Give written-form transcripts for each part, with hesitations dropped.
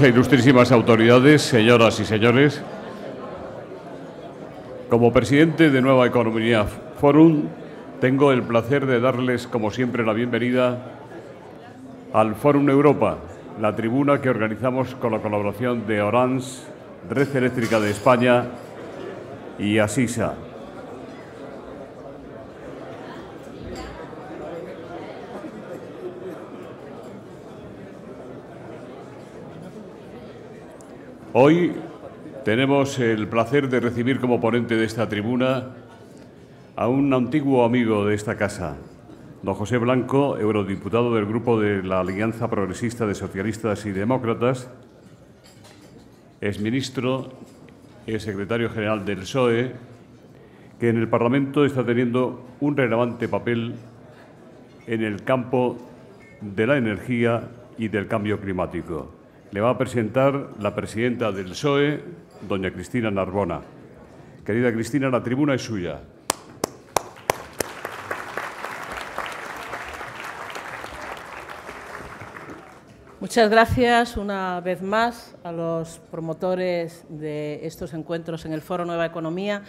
E ilustrísimas autoridades, señoras y señores, como presidente de Nueva Economía Forum, tengo el placer de darles, como siempre, la bienvenida al Forum Europa, la tribuna que organizamos con la colaboración de Orange, Red Eléctrica de España y Asisa. Hoy tenemos el placer de recibir como ponente de esta tribuna a un antiguo amigo de esta casa, don José Blanco, eurodiputado del Grupo de la Alianza Progresista de Socialistas y Demócratas, exministro y secretario general del PSOE, que en el Parlamento está teniendo un relevante papel en el campo de la energía y del cambio climático. Le va a presentar la presidenta del PSOE, doña Cristina Narbona. Querida Cristina, la tribuna es suya. Muchas gracias una vez más a los promotores de estos encuentros en el Foro Nueva Economía.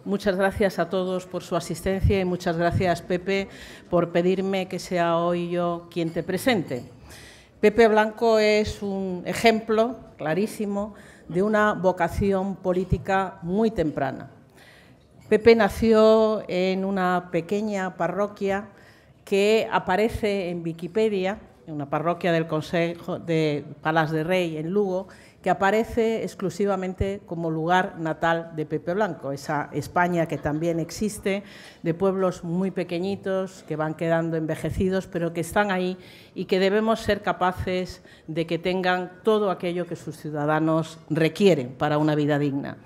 Muchas gracias a todos por su asistencia y muchas gracias, Pepe, por pedirme que sea hoy yo quien te presente. Pepe Blanco es un ejemplo clarísimo de una vocación política muy temprana. Pepe nació en una pequeña parroquia que aparece en Wikipedia, en una parroquia del Consejo de Palas de Rey, en Lugo, que aparece exclusivamente como lugar natal de Pepe Blanco, esa España que también existe, de pueblos muy pequeñitos que van quedando envejecidos, pero que están ahí y que debemos ser capaces de que tengan todo aquello que sus ciudadanos requieren para una vida digna.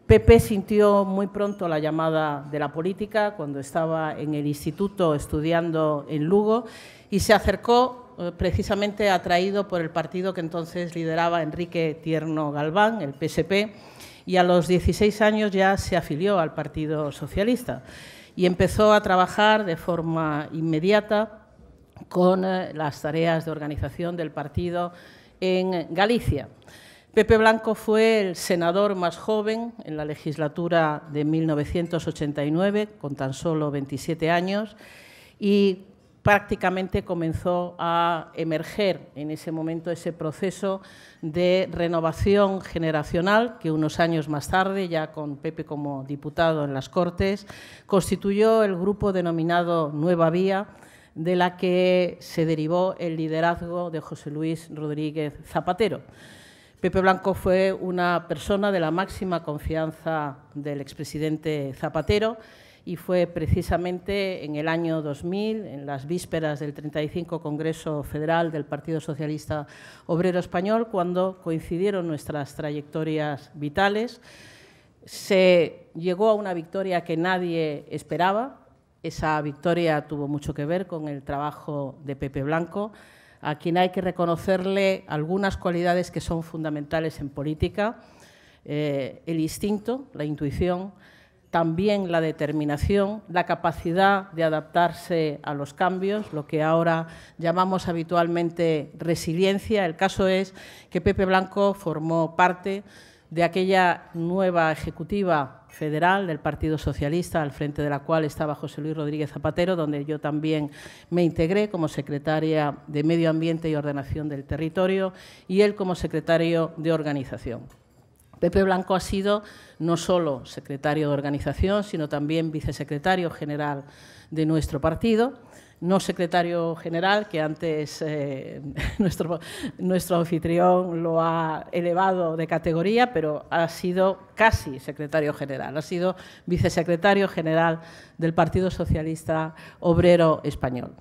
Pepe sintió muy pronto la llamada de la política cuando estaba en el instituto estudiando en Lugo y se acercó precisamente atraído por el partido que entonces lideraba Enrique Tierno Galván, el PSP, y a los 16 años ya se afilió al Partido Socialista y empezó a trabajar de forma inmediata con las tareas de organización del partido en Galicia. Pepe Blanco fue el senador más joven en la legislatura de 1989, con tan solo 27 años, y prácticamente comenzó a emerger en ese momento ese proceso de renovación generacional que unos años más tarde, ya con Pepe como diputado en las Cortes, constituyó el grupo denominado Nueva Vía, de la que se derivó el liderazgo de José Luis Rodríguez Zapatero. Pepe Blanco fue una persona de la máxima confianza del expresidente Zapatero y fue precisamente en el año 2000, en las vísperas del 35 Congreso Federal del Partido Socialista Obrero Español, cuando coincidieron nuestras trayectorias vitales. Se llegó a una victoria que nadie esperaba. Esa victoria tuvo mucho que ver con el trabajo de Pepe Blanco, a quien hay que reconocerle algunas cualidades que son fundamentales en política: el instinto, la intuición, también la determinación, la capacidad de adaptarse a los cambios, lo que ahora llamamos habitualmente resiliencia. El caso es que Pepe Blanco formó parte de aquella nueva ejecutiva federal del Partido Socialista, al frente de la cual estaba José Luis Rodríguez Zapatero, donde yo también me integré como secretaria de Medio Ambiente y Ordenación del Territorio y él como secretario de Organización. Pepe Blanco ha sido no solo secretario de organización, sino también vicesecretario general de nuestro partido, no secretario general, que antes nuestro anfitrión lo ha elevado de categoría, pero ha sido casi secretario general, ha sido vicesecretario general del Partido Socialista Obrero Español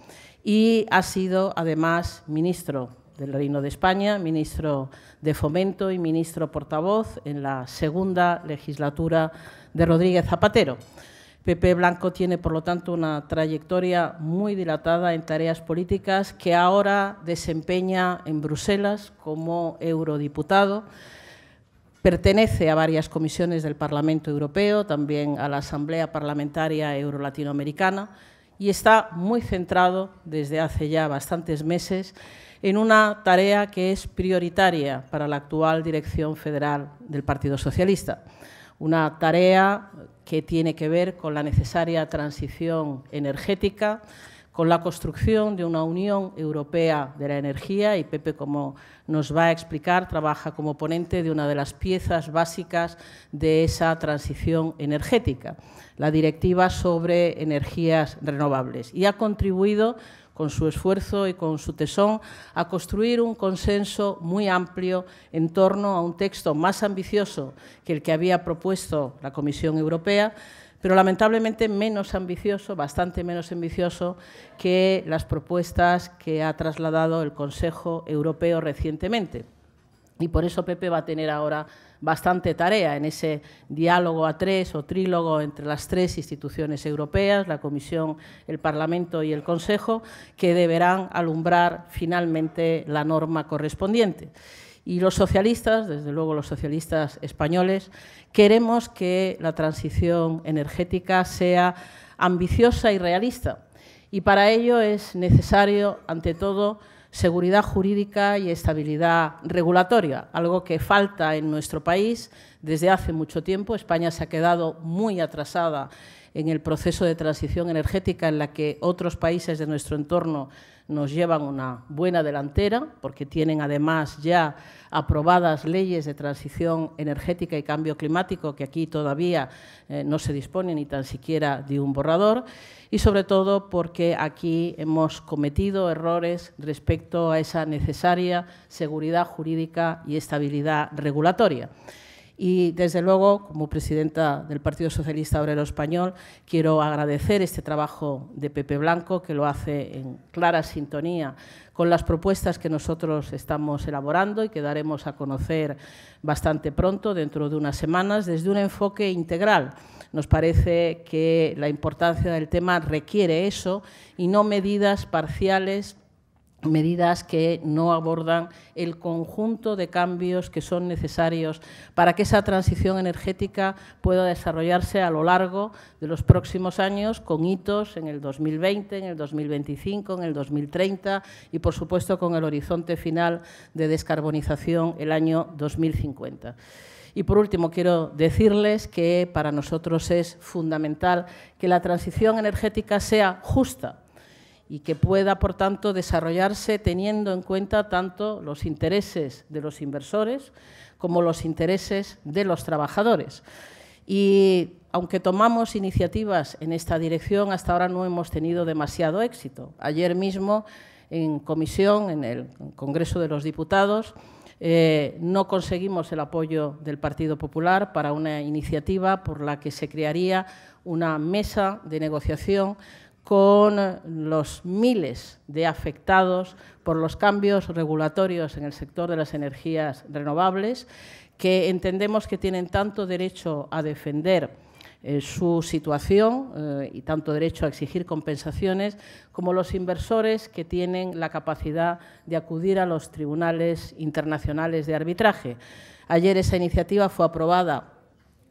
y ha sido además ministro del Reino de España, ministro de Fomento y ministro portavoz en la segunda legislatura de Rodríguez Zapatero. Pepe Blanco tiene, por lo tanto, una trayectoria muy dilatada en tareas políticas que ahora desempeña en Bruselas como eurodiputado. Pertenece a varias comisiones del Parlamento Europeo, también a la Asamblea Parlamentaria Euro-Latinoamericana, y está muy centrado desde hace ya bastantes meses en una tarea que es prioritaria para la actual dirección federal del Partido Socialista. Una tarea que tiene que ver con la necesaria transición energética, con la construcción de una Unión Europea de la Energía, y Pepe, como nos va a explicar, trabaja como ponente de una de las piezas básicas de esa transición energética, la Directiva sobre Energías Renovables, y ha contribuido con su esfuerzo y con su tesón a construir un consenso muy amplio en torno a un texto más ambicioso que el que había propuesto la Comisión Europea, pero lamentablemente menos ambicioso, bastante menos ambicioso que las propuestas que ha trasladado el Consejo Europeo recientemente. Y por eso Pepe va a tener ahora bastante tarea en ese diálogo a tres o trílogo entre las tres instituciones europeas, la Comisión, el Parlamento y el Consejo, que deberán alumbrar finalmente la norma correspondiente. Y los socialistas, desde luego los socialistas españoles, queremos que la transición energética sea ambiciosa y realista. Y para ello es necesario, ante todo, seguridad jurídica y estabilidad regulatoria, algo que falta en nuestro país desde hace mucho tiempo. España se ha quedado muy atrasada en el proceso de transición energética, en la que otros países de nuestro entorno nos llevan una buena delantera, porque tienen además ya aprobadas leyes de transición energética y cambio climático que aquí todavía no se dispone ni tan siquiera de un borrador, y sobre todo porque aquí hemos cometido errores respecto a esa necesaria seguridad jurídica y estabilidad regulatoria. Y, desde luego, como presidenta del Partido Socialista Obrero Español, quiero agradecer este trabajo de Pepe Blanco, que lo hace en clara sintonía con las propuestas que nosotros estamos elaborando y que daremos a conocer bastante pronto, dentro de unas semanas, desde un enfoque integral. Nos parece que la importancia del tema requiere eso y no medidas parciales, medidas que no abordan el conjunto de cambios que son necesarios para que esa transición energética pueda desarrollarse a lo largo de los próximos años, con hitos en el 2020, en el 2025, en el 2030 y, por supuesto, con el horizonte final de descarbonización el año 2050. Y, por último, quiero decirles que para nosotros es fundamental que la transición energética sea justa y que pueda, por tanto, desarrollarse teniendo en cuenta tanto los intereses de los inversores como los intereses de los trabajadores. Y aunque tomamos iniciativas en esta dirección, hasta ahora no hemos tenido demasiado éxito. Ayer mismo, en comisión, en el Congreso de los Diputados, no conseguimos el apoyo del Partido Popular para una iniciativa por la que se crearía una mesa de negociación con los miles de afectados por los cambios regulatorios en el sector de las energías renovables, que entendemos que tienen tanto derecho a defender su situación y tanto derecho a exigir compensaciones, como los inversores que tienen la capacidad de acudir a los tribunales internacionales de arbitraje. Ayer esa iniciativa fue aprobada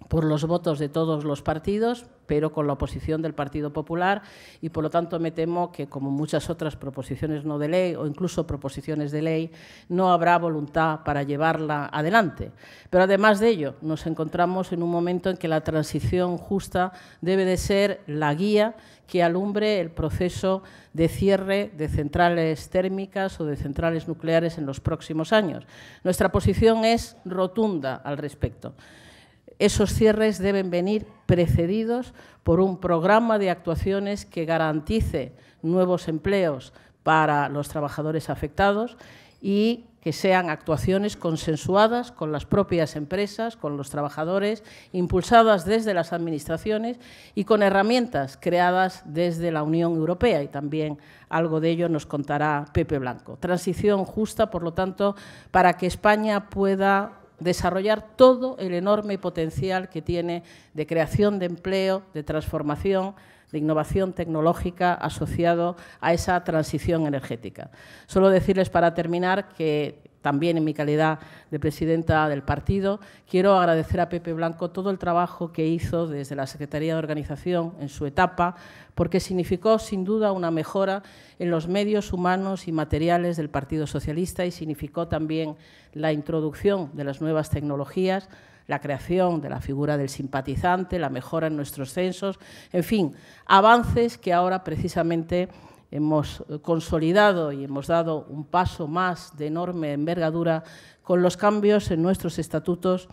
por los votos de todos los partidos, pero con la oposición del Partido Popular, y por lo tanto me temo que, como muchas otras proposiciones no de ley o incluso proposiciones de ley, no habrá voluntad para llevarla adelante. Pero además de ello, nos encontramos en un momento en que la transición justa debe de ser la guía que alumbre el proceso de cierre de centrales térmicas o de centrales nucleares en los próximos años. Nuestra posición es rotunda al respecto. Esos cierres deben venir precedidos por un programa de actuaciones que garantice nuevos empleos para los trabajadores afectados y que sean actuaciones consensuadas con las propias empresas, con los trabajadores, impulsadas desde las administraciones y con herramientas creadas desde la Unión Europea, y también algo de ello nos contará Pepe Blanco. Transición justa, por lo tanto, para que España pueda desarrollar todo el enorme potencial que tiene de creación de empleo, de transformación, de innovación tecnológica asociado a esa transición energética. Solo decirles para terminar que también en mi calidad de presidenta del partido, quiero agradecer a Pepe Blanco todo el trabajo que hizo desde la Secretaría de Organización en su etapa, porque significó sin duda una mejora en los medios humanos y materiales del Partido Socialista y significó también la introducción de las nuevas tecnologías, la creación de la figura del simpatizante, la mejora en nuestros censos, en fin, avances que ahora precisamente hemos consolidado y hemos dado un paso más de enorme envergadura con los cambios en nuestros estatutos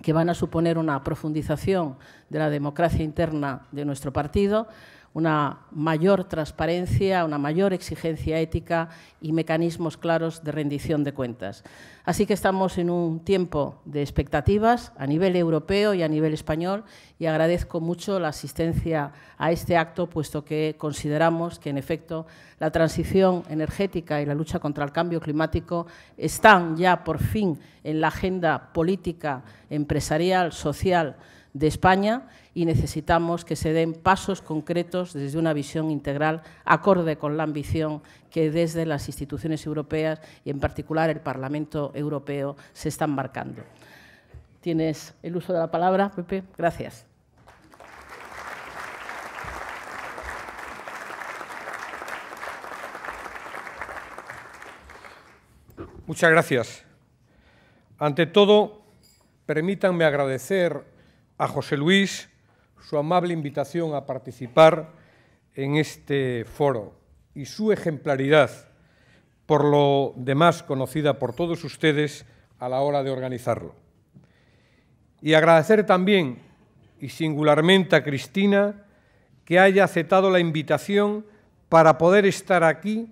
que van a suponer una profundización de la democracia interna de nuestro partido, una mayor transparencia, una mayor exigencia ética y mecanismos claros de rendición de cuentas. Así que estamos en un tiempo de expectativas a nivel europeo y a nivel español y agradezco mucho la asistencia a este acto, puesto que consideramos que, en efecto, la transición energética y la lucha contra el cambio climático están ya, por fin, en la agenda política, empresarial, social de España y necesitamos que se den pasos concretos desde una visión integral acorde con la ambición que desde las instituciones europeas y en particular el Parlamento Europeo se están marcando. Tienes el uso de la palabra, Pepe. Gracias. Muchas gracias. Ante todo, permítanme agradecer a José Luis su amable invitación a participar en este foro y su ejemplaridad, por lo demás conocida por todos ustedes a la hora de organizarlo. Y agradecer también, y singularmente a Cristina, que haya aceptado la invitación para poder estar aquí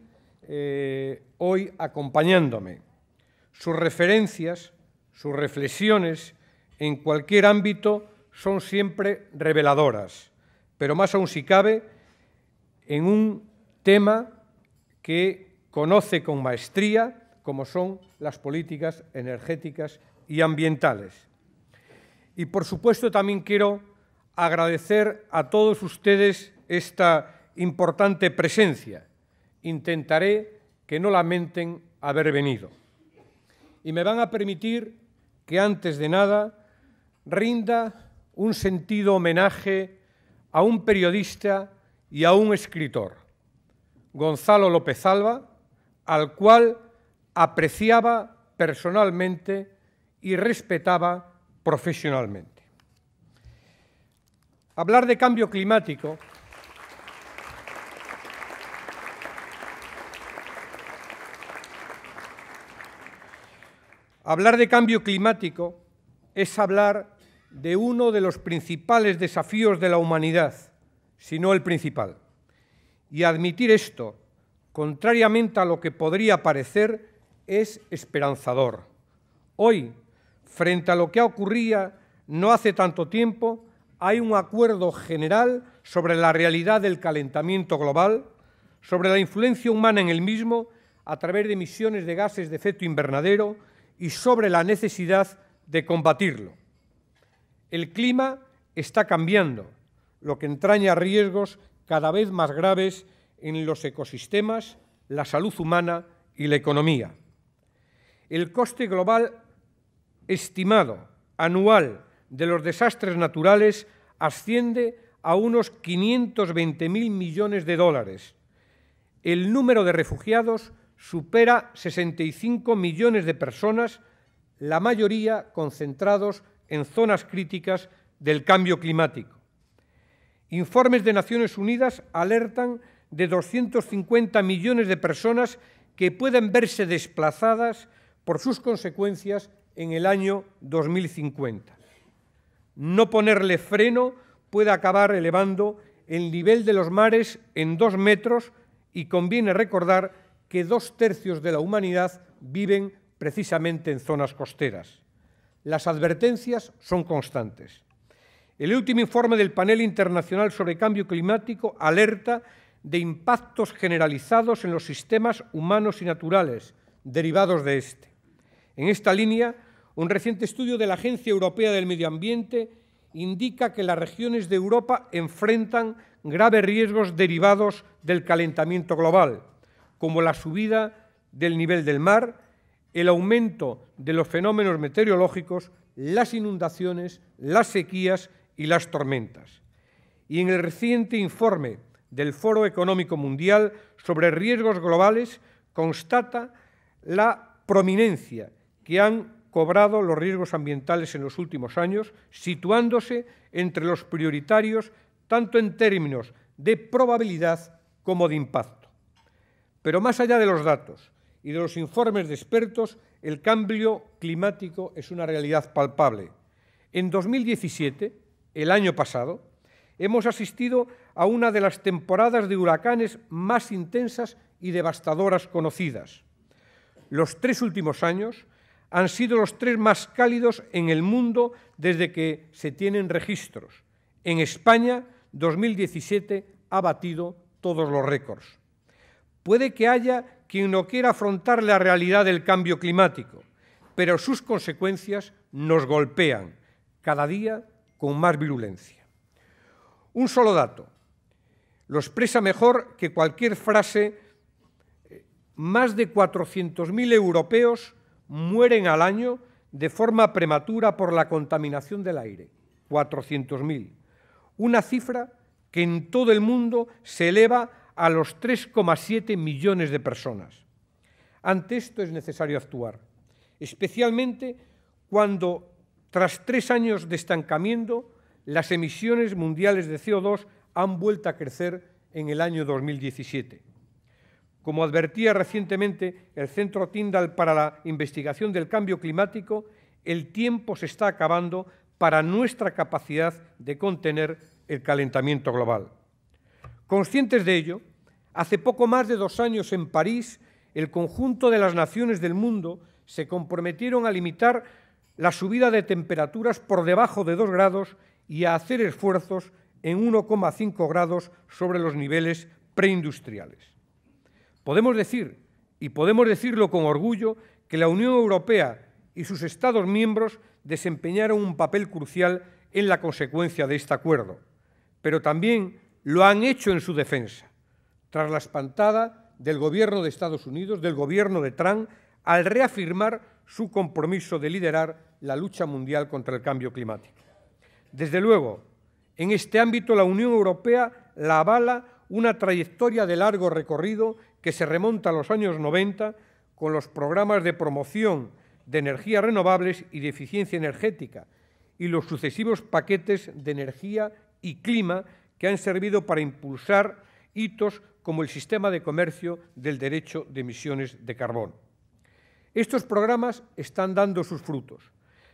hoy acompañándome. Sus referencias, sus reflexiones en cualquier ámbito son siempre reveladoras, pero más aún si cabe en un tema que conoce con maestría, como son las políticas energéticas y ambientales. Y, por supuesto, también quiero agradecer a todos ustedes esta importante presencia. Intentaré que no lamenten haber venido. Y me van a permitir que, antes de nada, rinda un sentido homenaje a un periodista y a un escritor, Gonzalo López Alba, al cual apreciaba personalmente y respetaba profesionalmente. Hablar de cambio climático es hablar de uno de los principales desafíos de la humanidad, si no el principal. Y admitir esto, contrariamente a lo que podría parecer, es esperanzador. Hoy, frente a lo que ocurría no hace tanto tiempo, hay un acuerdo general sobre la realidad del calentamiento global, sobre la influencia humana en el mismo a través de emisiones de gases de efecto invernadero y sobre la necesidad de combatirlo. El clima está cambiando, lo que entraña riesgos cada vez más graves en los ecosistemas, la salud humana y la economía. El coste global estimado anual de los desastres naturales asciende a unos 520.000 millones de dólares. El número de refugiados supera 65 millones de personas, la mayoría concentrados en zonas críticas del cambio climático. Informes de Naciones Unidas alertan de 250 millones de personas que pueden verse desplazadas por sus consecuencias en el año 2050. No ponerle freno puede acabar elevando el nivel de los mares en 2 metros y conviene recordar que 2/3 de la humanidad viven precisamente en zonas costeras. Las advertencias son constantes. El último informe del Panel Internacional sobre Cambio Climático alerta de impactos generalizados en los sistemas humanos y naturales derivados de este. En esta línea, Un reciente estudio de la Agencia Europea del Medio Ambiente indica que las regiones de Europa enfrentan graves riesgos derivados del calentamiento global, como la subida del nivel del mar, el aumento de los fenómenos meteorológicos, las inundaciones, las sequías y las tormentas. Y en el reciente informe del Foro Económico Mundial sobre riesgos globales constata la prominencia que han cobrado los riesgos ambientales en los últimos años, situándose entre los prioritarios tanto en términos de probabilidad como de impacto. Pero más allá de los datos y de los informes de expertos, el cambio climático es una realidad palpable. En 2017, el año pasado, hemos asistido a una de las temporadas de huracanes más intensas y devastadoras conocidas. Los 3 últimos años han sido los 3 más cálidos en el mundo desde que se tienen registros. En España, 2017 ha batido todos los récords. Puede que haya quien no quiera afrontar la realidad del cambio climático, pero sus consecuencias nos golpean cada día con más virulencia. Un solo dato lo expresa mejor que cualquier frase. Más de 400.000 europeos mueren al año de forma prematura por la contaminación del aire. 400.000. Una cifra que en todo el mundo se eleva a los 3,7 millones de personas. Ante esto es necesario actuar, especialmente cuando, tras 3 años de estancamiento, las emisiones mundiales de CO2 han vuelto a crecer en el año 2017. Como advertía recientemente el Centro Tyndall para la Investigación del Cambio Climático, el tiempo se está acabando para nuestra capacidad de contener el calentamiento global. Conscientes de ello, hace poco más de 2 años en París, el conjunto de las naciones del mundo se comprometieron a limitar la subida de temperaturas por debajo de 2 grados y a hacer esfuerzos en 1,5 grados sobre los niveles preindustriales. Podemos decir, y podemos decirlo con orgullo, que la Unión Europea y sus Estados miembros desempeñaron un papel crucial en la consecuencia de este acuerdo, pero también lo han hecho en su defensa, tras la espantada del Gobierno de Estados Unidos, del Gobierno de Trump, al reafirmar su compromiso de liderar la lucha mundial contra el cambio climático. Desde luego, en este ámbito la Unión Europea la avala una trayectoria de largo recorrido que se remonta a los años 90 con los programas de promoción de energías renovables y de eficiencia energética y los sucesivos paquetes de energía y clima que han servido para impulsar hitos como el sistema de comercio del derecho de emisiones de carbono. Estos programas están dando sus frutos.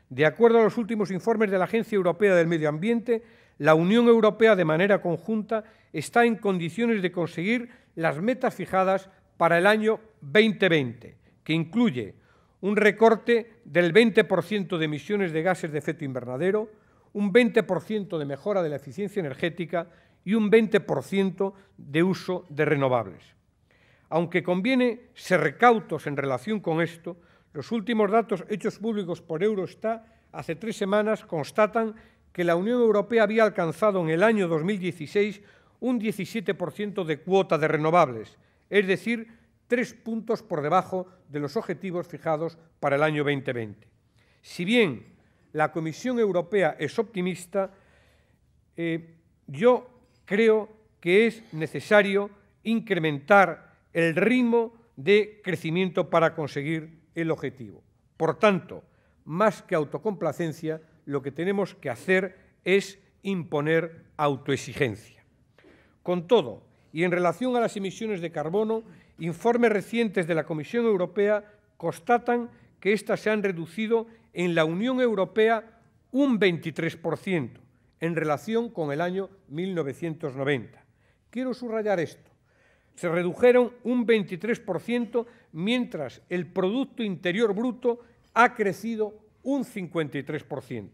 De acuerdo a los últimos informes de la Agencia Europea del Medio Ambiente, la Unión Europea, de manera conjunta, está en condiciones de conseguir las metas fijadas para el año 2020, que incluye un recorte del 20% de emisiones de gases de efecto invernadero, un 20% de mejora de la eficiencia energética y un 20% de uso de renovables. Aunque conviene ser cautos en relación con esto, los últimos datos hechos públicos por Eurostat hace 3 semanas constatan que la Unión Europea había alcanzado en el año 2016 un 17% de cuota de renovables, es decir, 3 puntos por debajo de los objetivos fijados para el año 2020. Si bien la Comisión Europea es optimista, yo creo que es necesario incrementar el ritmo de crecimiento para conseguir el objetivo. Por tanto, más que autocomplacencia, lo que tenemos que hacer es imponer autoexigencia. Con todo, y en relación a las emisiones de carbono, informes recientes de la Comisión Europea constatan que éstas se han reducido en la Unión Europea un 23% en relación con el año 1990. Quiero subrayar esto. Se redujeron un 23%, mientras el Producto Interior Bruto ha crecido un 53%,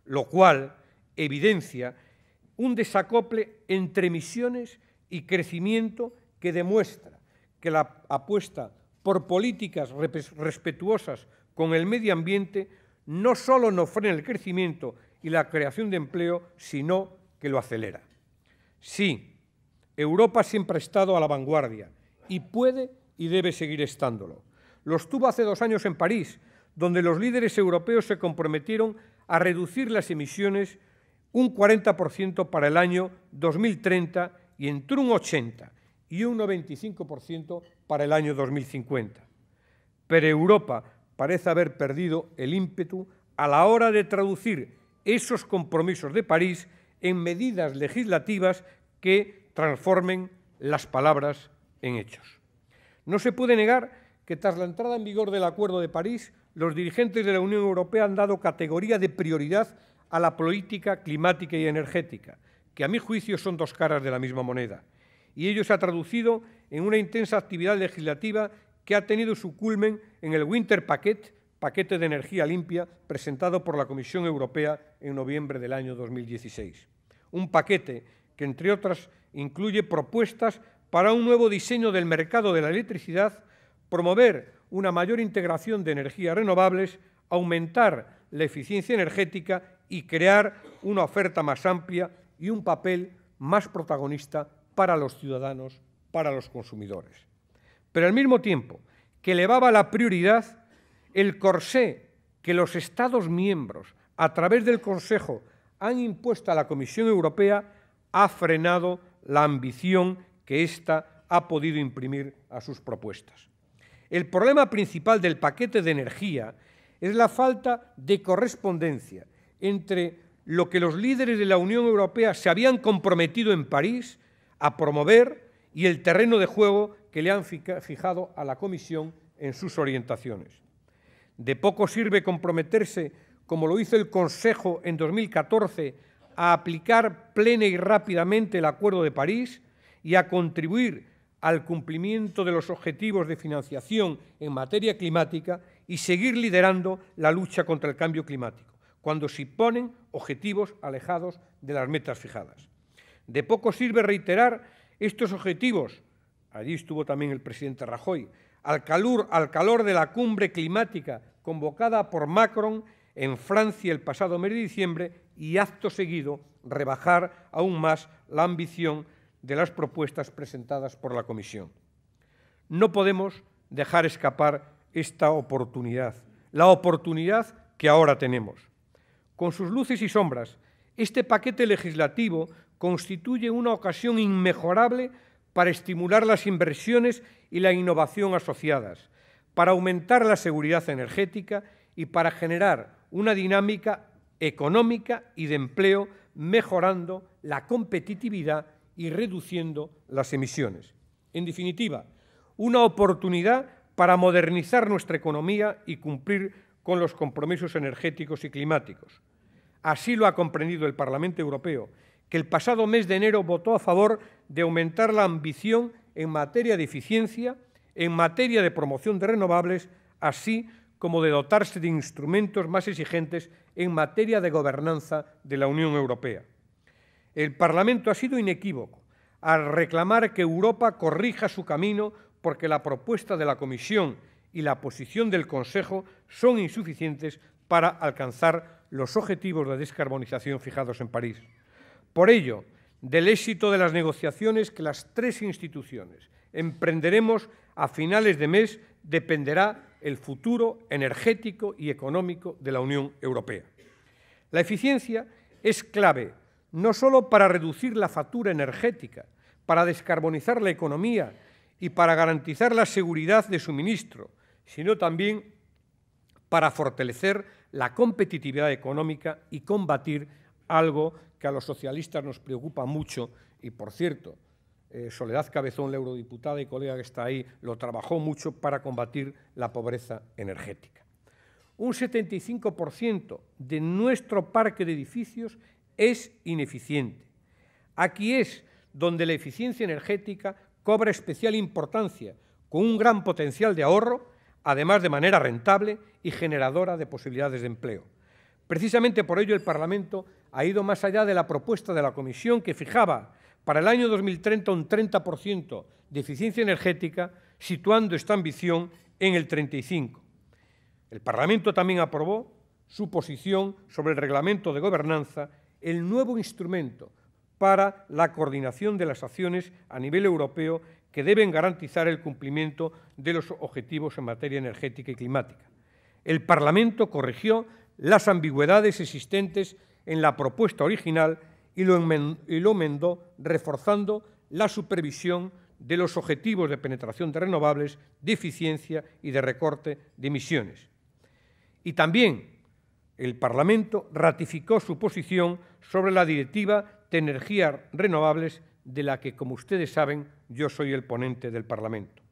lo cual evidencia un desacople entre emisiones y crecimiento que demuestra que la apuesta por políticas respetuosas con el medio ambiente no solo no frena el crecimiento y la creación de empleo, sino que lo acelera. Sí, Europa siempre ha estado a la vanguardia y puede y debe seguir estándolo. Lo estuvo hace 2 años en París, donde los líderes europeos se comprometieron a reducir las emisiones un 40% para el año 2030 y entre un 80% y un 95% para el año 2050. Pero Europa parece haber perdido el ímpetu a la hora de traducir esos compromisos de París en medidas legislativas que transformen las palabras en hechos. No se puede negar que tras la entrada en vigor del Acuerdo de París, los dirigentes de la Unión Europea han dado categoría de prioridad a la política climática y energética, que a mi juicio son 2 caras de la misma moneda, y ello se ha traducido en una intensa actividad legislativa que ha tenido su culmen en el Winter Package, paquete de energía limpia, presentado por la Comisión Europea en noviembre del año 2016. Un paquete que, entre otras, incluye propuestas para un nuevo diseño del mercado de la electricidad, promover una mayor integración de energías renovables, aumentar la eficiencia energética y crear una oferta más amplia y un papel más protagonista para los ciudadanos, para los consumidores. Pero al mismo tiempo que elevaba la prioridad, el corsé que los Estados miembros, a través del Consejo, han impuesto a la Comisión Europea, ha frenado la ambición que ésta ha podido imprimir a sus propuestas. El problema principal del paquete de energía es la falta de correspondencia entre lo que los líderes de la Unión Europea se habían comprometido en París a promover y el terreno de juego que le han fijado a la Comisión en sus orientaciones. De poco sirve comprometerse, como lo hizo el Consejo en 2014, a aplicar plena y rápidamente el Acuerdo de París y a contribuir al cumplimiento de los objetivos de financiación en materia climática y seguir liderando la lucha contra el cambio climático, cuando se ponen objetivos alejados de las metas fijadas. De poco sirve reiterar estos objetivos, allí estuvo también el presidente Rajoy, al calor de la cumbre climática convocada por Macron en Francia el pasado mes de diciembre y, acto seguido, rebajar aún más la ambición de las propuestas presentadas por la Comisión. No podemos dejar escapar esta oportunidad, la oportunidad que ahora tenemos. Con sus luces y sombras, este paquete legislativo constituye una ocasión inmejorable para estimular las inversiones y la innovación asociadas, para aumentar la seguridad energética y para generar una dinámica económica y de empleo, mejorando la competitividad y reduciendo las emisiones. En definitiva, una oportunidad para modernizar nuestra economía y cumplir con los compromisos energéticos y climáticos. Así lo ha comprendido el Parlamento Europeo, que el pasado mes de enero votó a favor de aumentar la ambición en materia de eficiencia, en materia de promoción de renovables, así como de dotarse de instrumentos más exigentes en materia de gobernanza de la Unión Europea. El Parlamento ha sido inequívoco al reclamar que Europa corrija su camino porque la propuesta de la Comisión y la posición del Consejo son insuficientes para alcanzar los objetivos de descarbonización fijados en París. Por ello, del éxito de las negociaciones que las 3 instituciones emprenderemos a finales de mes dependerá el futuro energético y económico de la Unión Europea. La eficiencia es clave no solo para reducir la factura energética, para descarbonizar la economía y para garantizar la seguridad de suministro, sino también para fortalecer la competitividad económica y combatir algo que a los socialistas nos preocupa mucho y, por cierto, Soledad Cabezón, la eurodiputada y colega que está ahí, lo trabajó mucho para combatir la pobreza energética. Un 75% de nuestro parque de edificios es ineficiente. Aquí es donde la eficiencia energética cobra especial importancia, con un gran potencial de ahorro, además de manera rentable y generadora de posibilidades de empleo. Precisamente por ello el Parlamento ha ido más allá de la propuesta de la Comisión, que fijaba para el año 2030 un 30% de eficiencia energética, situando esta ambición en el 35%. El Parlamento también aprobó, su posición sobre el Reglamento de Gobernanza, el nuevo instrumento para la coordinación de las acciones a nivel europeo que deben garantizar el cumplimiento de los objetivos en materia energética y climática. El Parlamento corrigió las ambigüedades existentes en la propuesta original y lo enmendó reforzando la supervisión de los objetivos de penetración de renovables, de eficiencia y de recorte de emisiones. Y también el Parlamento ratificó su posición sobre la Directiva de Energías Renovables, de la que, como ustedes saben, yo soy el ponente del Parlamento.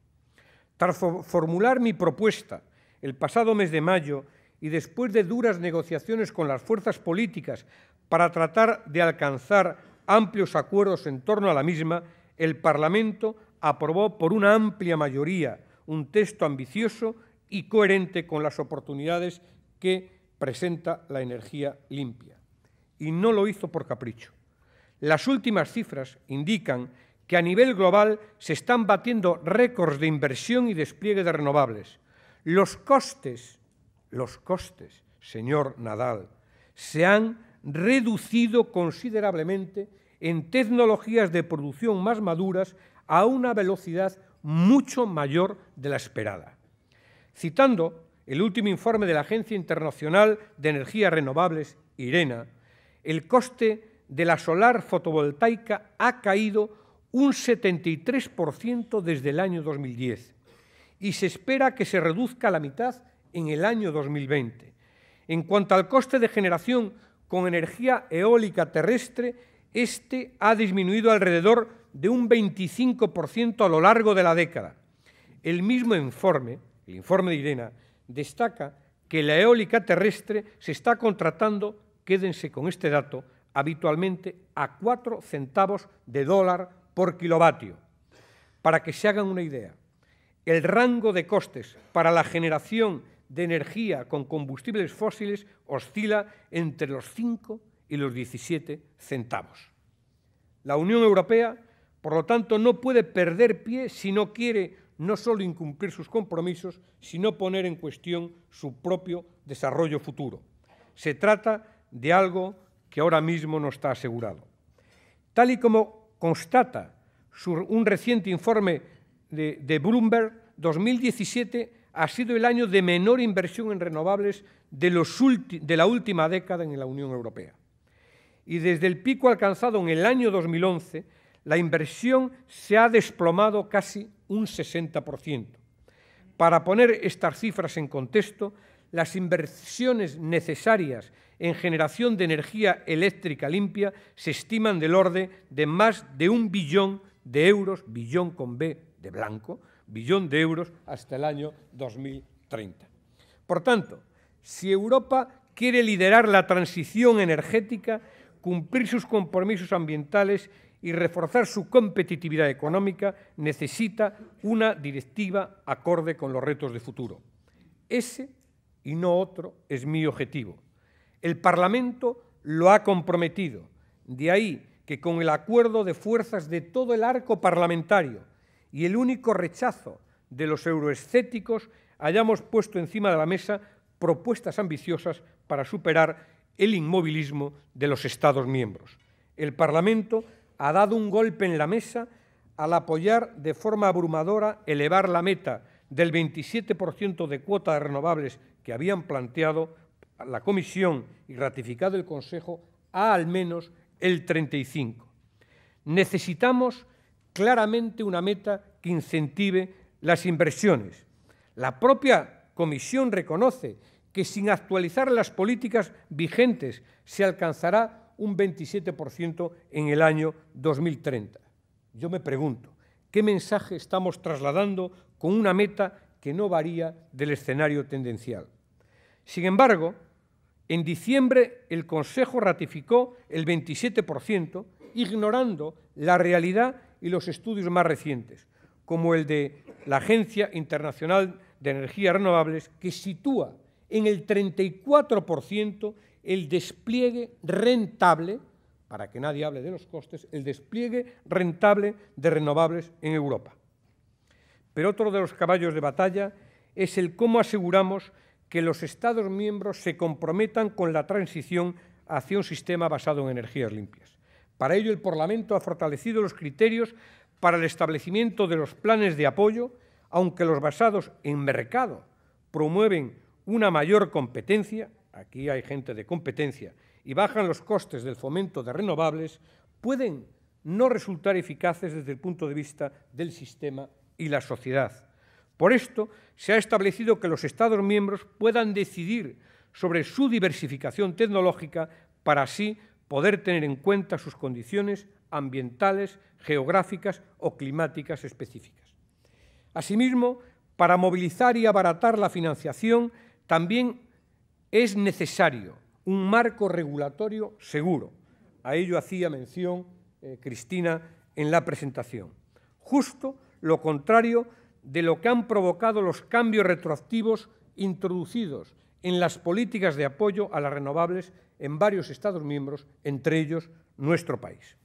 Tras formular mi propuesta el pasado mes de mayo y después de duras negociaciones con las fuerzas políticas para tratar de alcanzar amplios acuerdos en torno a la misma, el Parlamento aprobó por una amplia mayoría un texto ambicioso y coherente con las oportunidades que presenta la energía limpia. Y no lo hizo por capricho. Las últimas cifras indican que a nivel global se están batiendo récords de inversión y despliegue de renovables. Los costes, señor Nadal, se han reducido considerablemente en tecnologías de producción más maduras a una velocidad mucho mayor de la esperada. Citando el último informe de la Agencia Internacional de Energías Renovables, IRENA, el coste de la solar fotovoltaica ha caído un 73% desde el año 2010 y se espera que se reduzca a la mitad en el año 2020. En cuanto al coste de generación con energía eólica terrestre, este ha disminuido alrededor de un 25% a lo largo de la década. El mismo informe, el informe de IRENA, destaca que la eólica terrestre se está contratando, quédense con este dato, habitualmente a 4 centavos de dólar por kilovatio. Para que se hagan una idea, el rango de costes para la generación de energía con combustibles fósiles oscila entre los 5 y los 17 centavos. La Unión Europea, por lo tanto, no puede perder pie si no quiere no solo incumplir sus compromisos, sino poner en cuestión su propio desarrollo futuro. Se trata de algo que ahora mismo no está asegurado. Tal y como constata un reciente informe de Bloomberg, 2017 ha sido el año de menor inversión en renovables de la última década en la Unión Europea. Y desde el pico alcanzado en el año 2011, la inversión se ha desplomado casi un 60%. Para poner estas cifras en contexto, las inversiones necesarias en generación de energía eléctrica limpia se estiman del orden de más de 1 billón de euros, billón con B de blanco, billón de euros hasta el año 2030. Por tanto, si Europa quiere liderar la transición energética, cumplir sus compromisos ambientales y reforzar su competitividad económica, necesita una directiva acorde con los retos de futuro. Ese y no otro es mi objetivo. El Parlamento lo ha comprometido, de ahí que con el acuerdo de fuerzas de todo el arco parlamentario y el único rechazo de los euroescépticos hayamos puesto encima de la mesa propuestas ambiciosas para superar el inmovilismo de los Estados miembros. El Parlamento ha dado un golpe en la mesa al apoyar de forma abrumadora elevar la meta del 27% de cuota de renovables que habían planteado la Comisión y ratificado el Consejo a al menos el 35%. Necesitamos claramente una meta que incentive las inversiones. La propia Comisión reconoce que sin actualizar las políticas vigentes se alcanzará un 27% en el año 2030. Yo me pregunto, ¿qué mensaje estamos trasladando con una meta que no varía del escenario tendencial? Sin embargo, en diciembre el Consejo ratificó el 27%, ignorando la realidad y los estudios más recientes, como el de la Agencia Internacional de Energías Renovables, que sitúa en el 34% el despliegue rentable, para que nadie hable de los costes, el despliegue rentable de renovables en Europa. Pero otro de los caballos de batalla es el cómo aseguramos que los Estados miembros se comprometan con la transición hacia un sistema basado en energías limpias. Para ello, el Parlamento ha fortalecido los criterios para el establecimiento de los planes de apoyo, aunque los basados en mercado promueven una mayor competencia, aquí hay gente de competencia, y bajan los costes del fomento de renovables, pueden no resultar eficaces desde el punto de vista del sistema y la sociedad. Por esto, se ha establecido que los Estados miembros puedan decidir sobre su diversificación tecnológica para así poder tener en cuenta sus condiciones ambientales, geográficas o climáticas específicas. Asimismo, para movilizar y abaratar la financiación, también es necesario un marco regulatorio seguro. A ello hacía mención Cristina en la presentación. Justo lo contrario de lo que han provocado los cambios retroactivos introducidos en las políticas de apoyo a las renovables en varios Estados miembros, entre ellos nuestro país.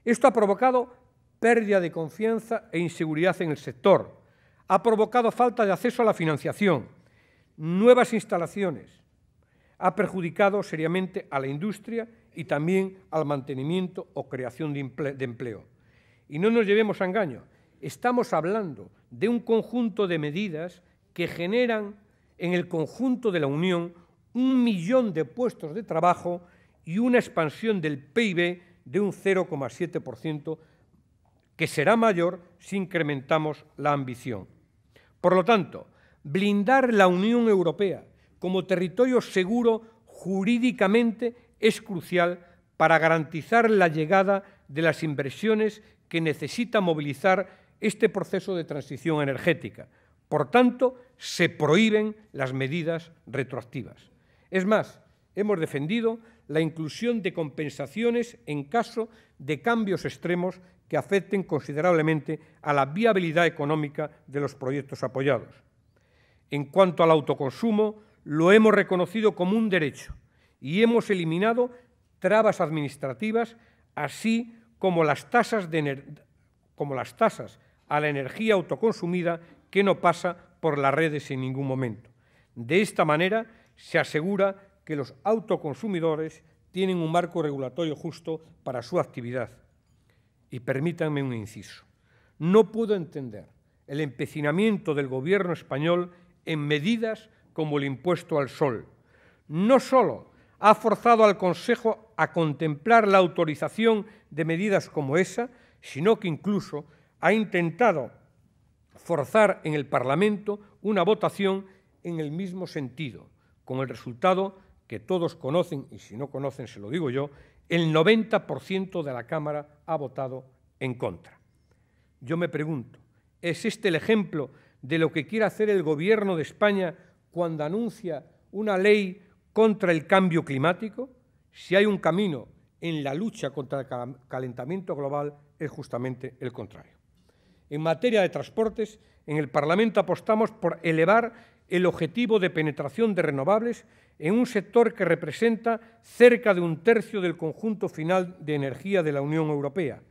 Esto ha provocado pérdida de confianza e inseguridad en el sector, ha provocado falta de acceso a la financiación, nuevas instalaciones, ha perjudicado seriamente a la industria y también al mantenimiento o creación de empleo. Y no nos llevemos a engaño, estamos hablando de un conjunto de medidas que generan en el conjunto de la Unión 1 millón de puestos de trabajo y una expansión del PIB de un 0,7%, que será mayor si incrementamos la ambición. Por lo tanto, blindar la Unión Europea como territorio seguro jurídicamente es crucial para garantizar la llegada de las inversiones que necesita movilizar este proceso de transición energética. Por tanto, se prohíben las medidas retroactivas. Es más, hemos defendido la inclusión de compensaciones en caso de cambios extremos que afecten considerablemente a la viabilidad económica de los proyectos apoyados. En cuanto al autoconsumo, lo hemos reconocido como un derecho y hemos eliminado trabas administrativas, así como las tasas a la energía autoconsumida que no pasa por las redes en ningún momento. De esta manera se asegura que los autoconsumidores tienen un marco regulatorio justo para su actividad. Y permítanme un inciso. No puedo entender el empecinamiento del Gobierno español en medidas como el impuesto al sol. No solo ha forzado al Consejo a contemplar la autorización de medidas como esa, sino que incluso ha intentado forzar en el Parlamento una votación en el mismo sentido, con el resultado que todos conocen, y si no conocen se lo digo yo, el 90% de la Cámara ha votado en contra. Yo me pregunto, ¿es este el ejemplo de lo que quiere hacer el Gobierno de España cuando anuncia una ley contra el cambio climático? Si hay un camino en la lucha contra el calentamiento global, es justamente el contrario. En materia de transportes, en el Parlamento apostamos por elevar el objetivo de penetración de renovables en un sector que representa cerca de 1/3 del conjunto final de energía de la Unión Europea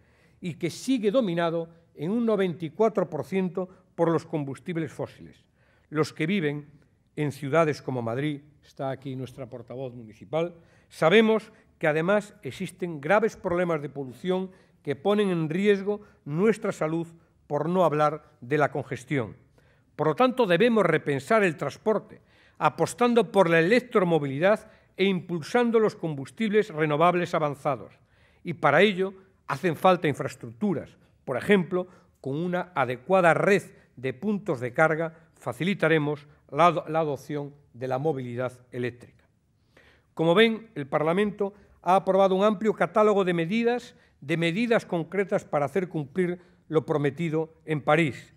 y que sigue dominado en un 94% por los combustibles fósiles. Los que viven en ciudades como Madrid, está aquí nuestra portavoz municipal, sabemos que además existen graves problemas de polución que ponen en riesgo nuestra salud, por no hablar de la congestión. Por lo tanto, debemos repensar el transporte, apostando por la electromovilidad e impulsando los combustibles renovables avanzados. Y para ello hacen falta infraestructuras. Por ejemplo, con una adecuada red de puntos de carga facilitaremos la adopción de la movilidad eléctrica. Como ven, el Parlamento ha aprobado un amplio catálogo de medidas concretas para hacer cumplir lo prometido en París.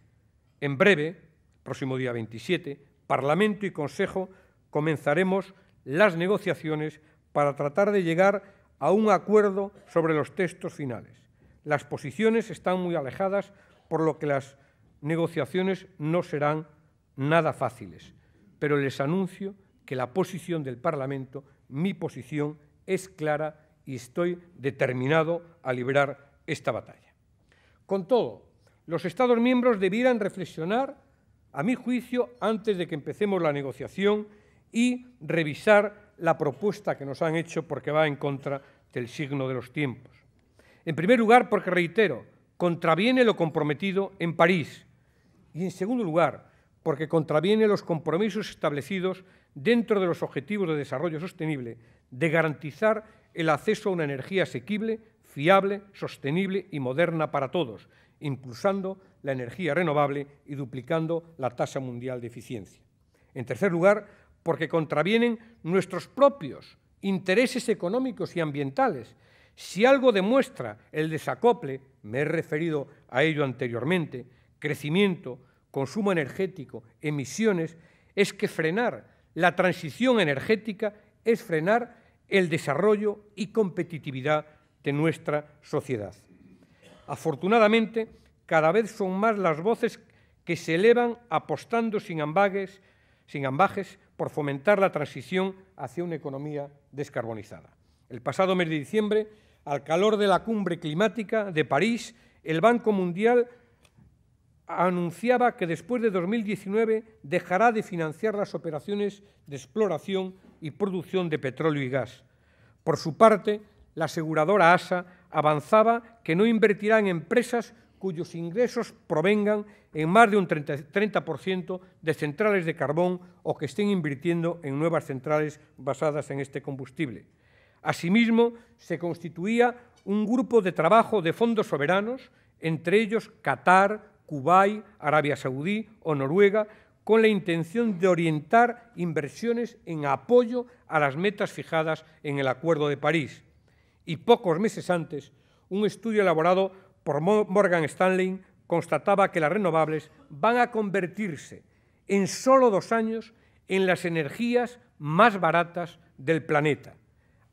En breve, próximo día 27, Parlamento y Consejo comenzaremos las negociaciones para tratar de llegar a un acuerdo sobre los textos finales. Las posiciones están muy alejadas, por lo que las negociaciones no serán nada fáciles. Pero les anuncio que la posición del Parlamento, mi posición, es clara y estoy determinado a librar esta batalla. Con todo, los Estados miembros debieran reflexionar, a mi juicio, antes de que empecemos la negociación y revisar la propuesta que nos han hecho porque va en contra del signo de los tiempos. En primer lugar, porque, reitero, contraviene lo comprometido en París. Y, en segundo lugar, porque contraviene los compromisos establecidos dentro de los Objetivos de Desarrollo Sostenible de garantizar el acceso a una energía asequible, fiable, sostenible y moderna para todos, impulsando la energía renovable y duplicando la tasa mundial de eficiencia. En tercer lugar, porque contravienen nuestros propios intereses económicos y ambientales. Si algo demuestra el desacople, me he referido a ello anteriormente, crecimiento, consumo energético, emisiones, es que frenar la transición energética es frenar el desarrollo y competitividad de nuestra sociedad. Afortunadamente, cada vez son más las voces que se elevan apostando sin ambages por fomentar la transición hacia una economía descarbonizada. El pasado mes de diciembre, al calor de la cumbre climática de París, el Banco Mundial anunciaba que después de 2019 dejará de financiar las operaciones de exploración y producción de petróleo y gas. Por su parte, la aseguradora ASA avanzaba que no invertirá en empresas cuyos ingresos provengan en más de un 30% de centrales de carbón o que estén invirtiendo en nuevas centrales basadas en este combustible. Asimismo, se constituía un grupo de trabajo de fondos soberanos, entre ellos Qatar, Kuwait, Arabia Saudí o Noruega, con la intención de orientar inversiones en apoyo a las metas fijadas en el Acuerdo de París. Y pocos meses antes, un estudio elaborado por Morgan Stanley constataba que las renovables van a convertirse en solo 2 años en las energías más baratas del planeta,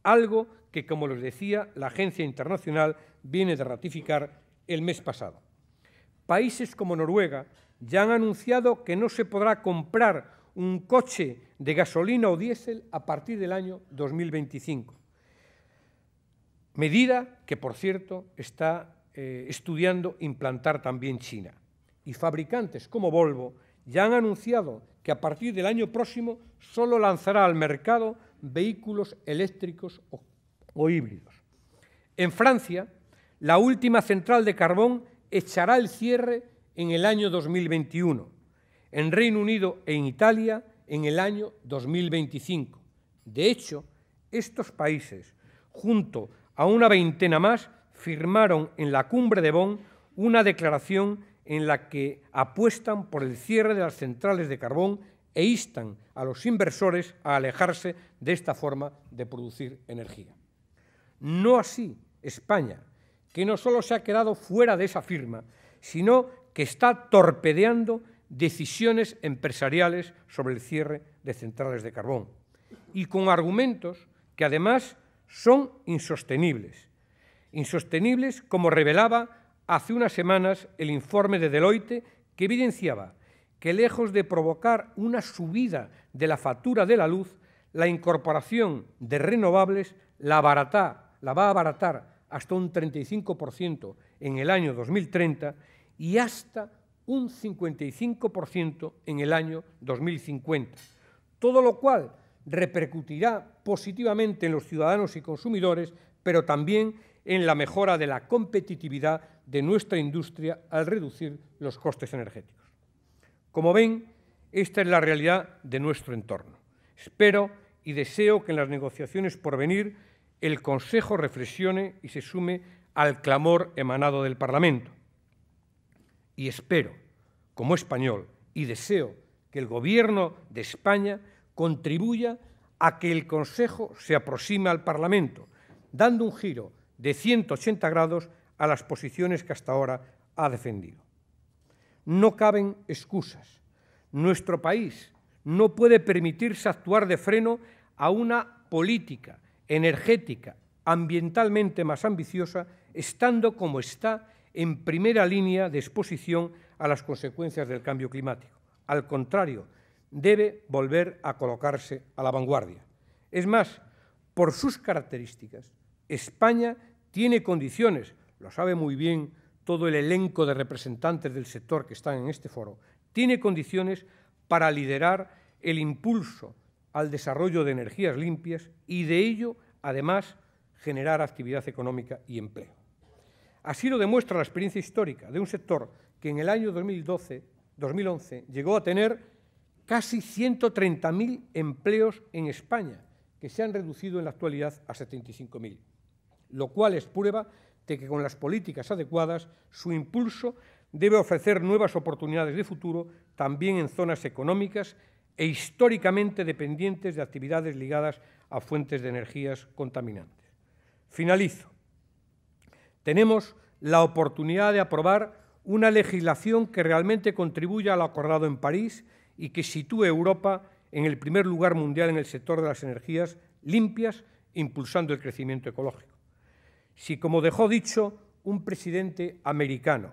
algo que, como les decía, la Agencia Internacional viene de ratificar el mes pasado. Países como Noruega ya han anunciado que no se podrá comprar un coche de gasolina o diésel a partir del año 2025. Medida que, por cierto, está estudiando implantar también China. Y fabricantes como Volvo ya han anunciado que a partir del año próximo solo lanzará al mercado vehículos eléctricos o híbridos. En Francia, la última central de carbón echará el cierre en el año 2021. En Reino Unido e en Italia, en el año 2025. De hecho, estos países, junto a una veintena más, firmaron en la cumbre de Bonn una declaración en la que apuestan por el cierre de las centrales de carbón e instan a los inversores a alejarse de esta forma de producir energía. No así España, que no solo se ha quedado fuera de esa firma, sino que está torpedeando decisiones empresariales sobre el cierre de centrales de carbón, y con argumentos que además son insostenibles. Insostenibles, como revelaba hace unas semanas el informe de Deloitte, que evidenciaba que, lejos de provocar una subida de la factura de la luz, la incorporación de renovables la va a abaratar hasta un 35% en el año 2030 y hasta un 55% en el año 2050, todo lo cual repercutirá positivamente en los ciudadanos y consumidores, pero también en la mejora de la competitividad de nuestra industria al reducir los costes energéticos. Como ven, esta es la realidad de nuestro entorno. Espero y deseo que en las negociaciones por venir el Consejo reflexione y se sume al clamor emanado del Parlamento. Y espero, como español, y deseo que el Gobierno de España contribuya a que el Consejo se aproxime al Parlamento, dando un giro de 180 grados a las posiciones que hasta ahora ha defendido. No caben excusas. Nuestro país no puede permitirse actuar de freno a una política energética ambientalmente más ambiciosa, estando como está en primera línea de exposición a las consecuencias del cambio climático. Al contrario, debe volver a colocarse a la vanguardia. Es más, por sus características, España tiene condiciones, lo sabe muy bien todo el elenco de representantes del sector que están en este foro, tiene condiciones para liderar el impulso al desarrollo de energías limpias y de ello, además, generar actividad económica y empleo. Así lo demuestra la experiencia histórica de un sector que en el año 2011 llegó a tener casi 130.000 empleos en España, que se han reducido en la actualidad a 75.000, lo cual es prueba de que con las políticas adecuadas su impulso debe ofrecer nuevas oportunidades de futuro también en zonas económicas e históricamente dependientes de actividades ligadas a fuentes de energías contaminantes. Finalizo. Tenemos la oportunidad de aprobar una legislación que realmente contribuya a lo acordado en París y que sitúe a Europa en el primer lugar mundial en el sector de las energías limpias, impulsando el crecimiento ecológico. Si, como dejó dicho un presidente americano,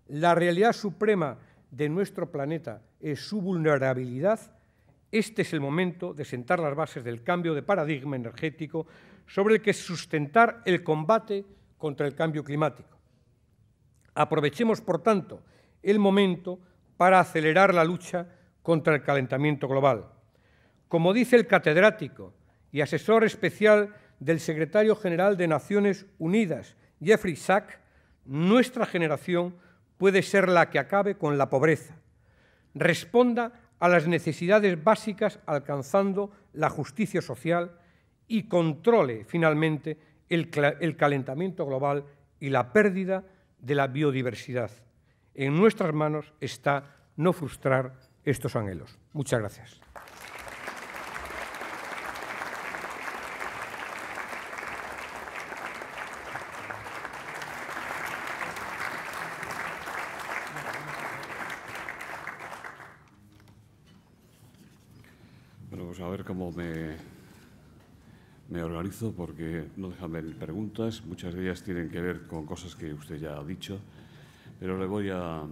la realidad suprema de nuestro planeta es su vulnerabilidad, este es el momento de sentar las bases del cambio de paradigma energético sobre el que sustentar el combate contra el cambio climático. Aprovechemos, por tanto, el momento para acelerar la lucha contra el calentamiento global. Como dice el catedrático y asesor especial del secretario general de Naciones Unidas, Jeffrey Sachs, nuestra generación puede ser la que acabe con la pobreza, responda a las necesidades básicas alcanzando la justicia social y controle finalmente el calentamiento global y la pérdida de la biodiversidad. En nuestras manos está no frustrar estos anhelos. Muchas gracias. Bueno, pues a ver cómo me organizo, porque no dejan venir preguntas. Muchas de ellas tienen que ver con cosas que usted ya ha dicho, pero le voy a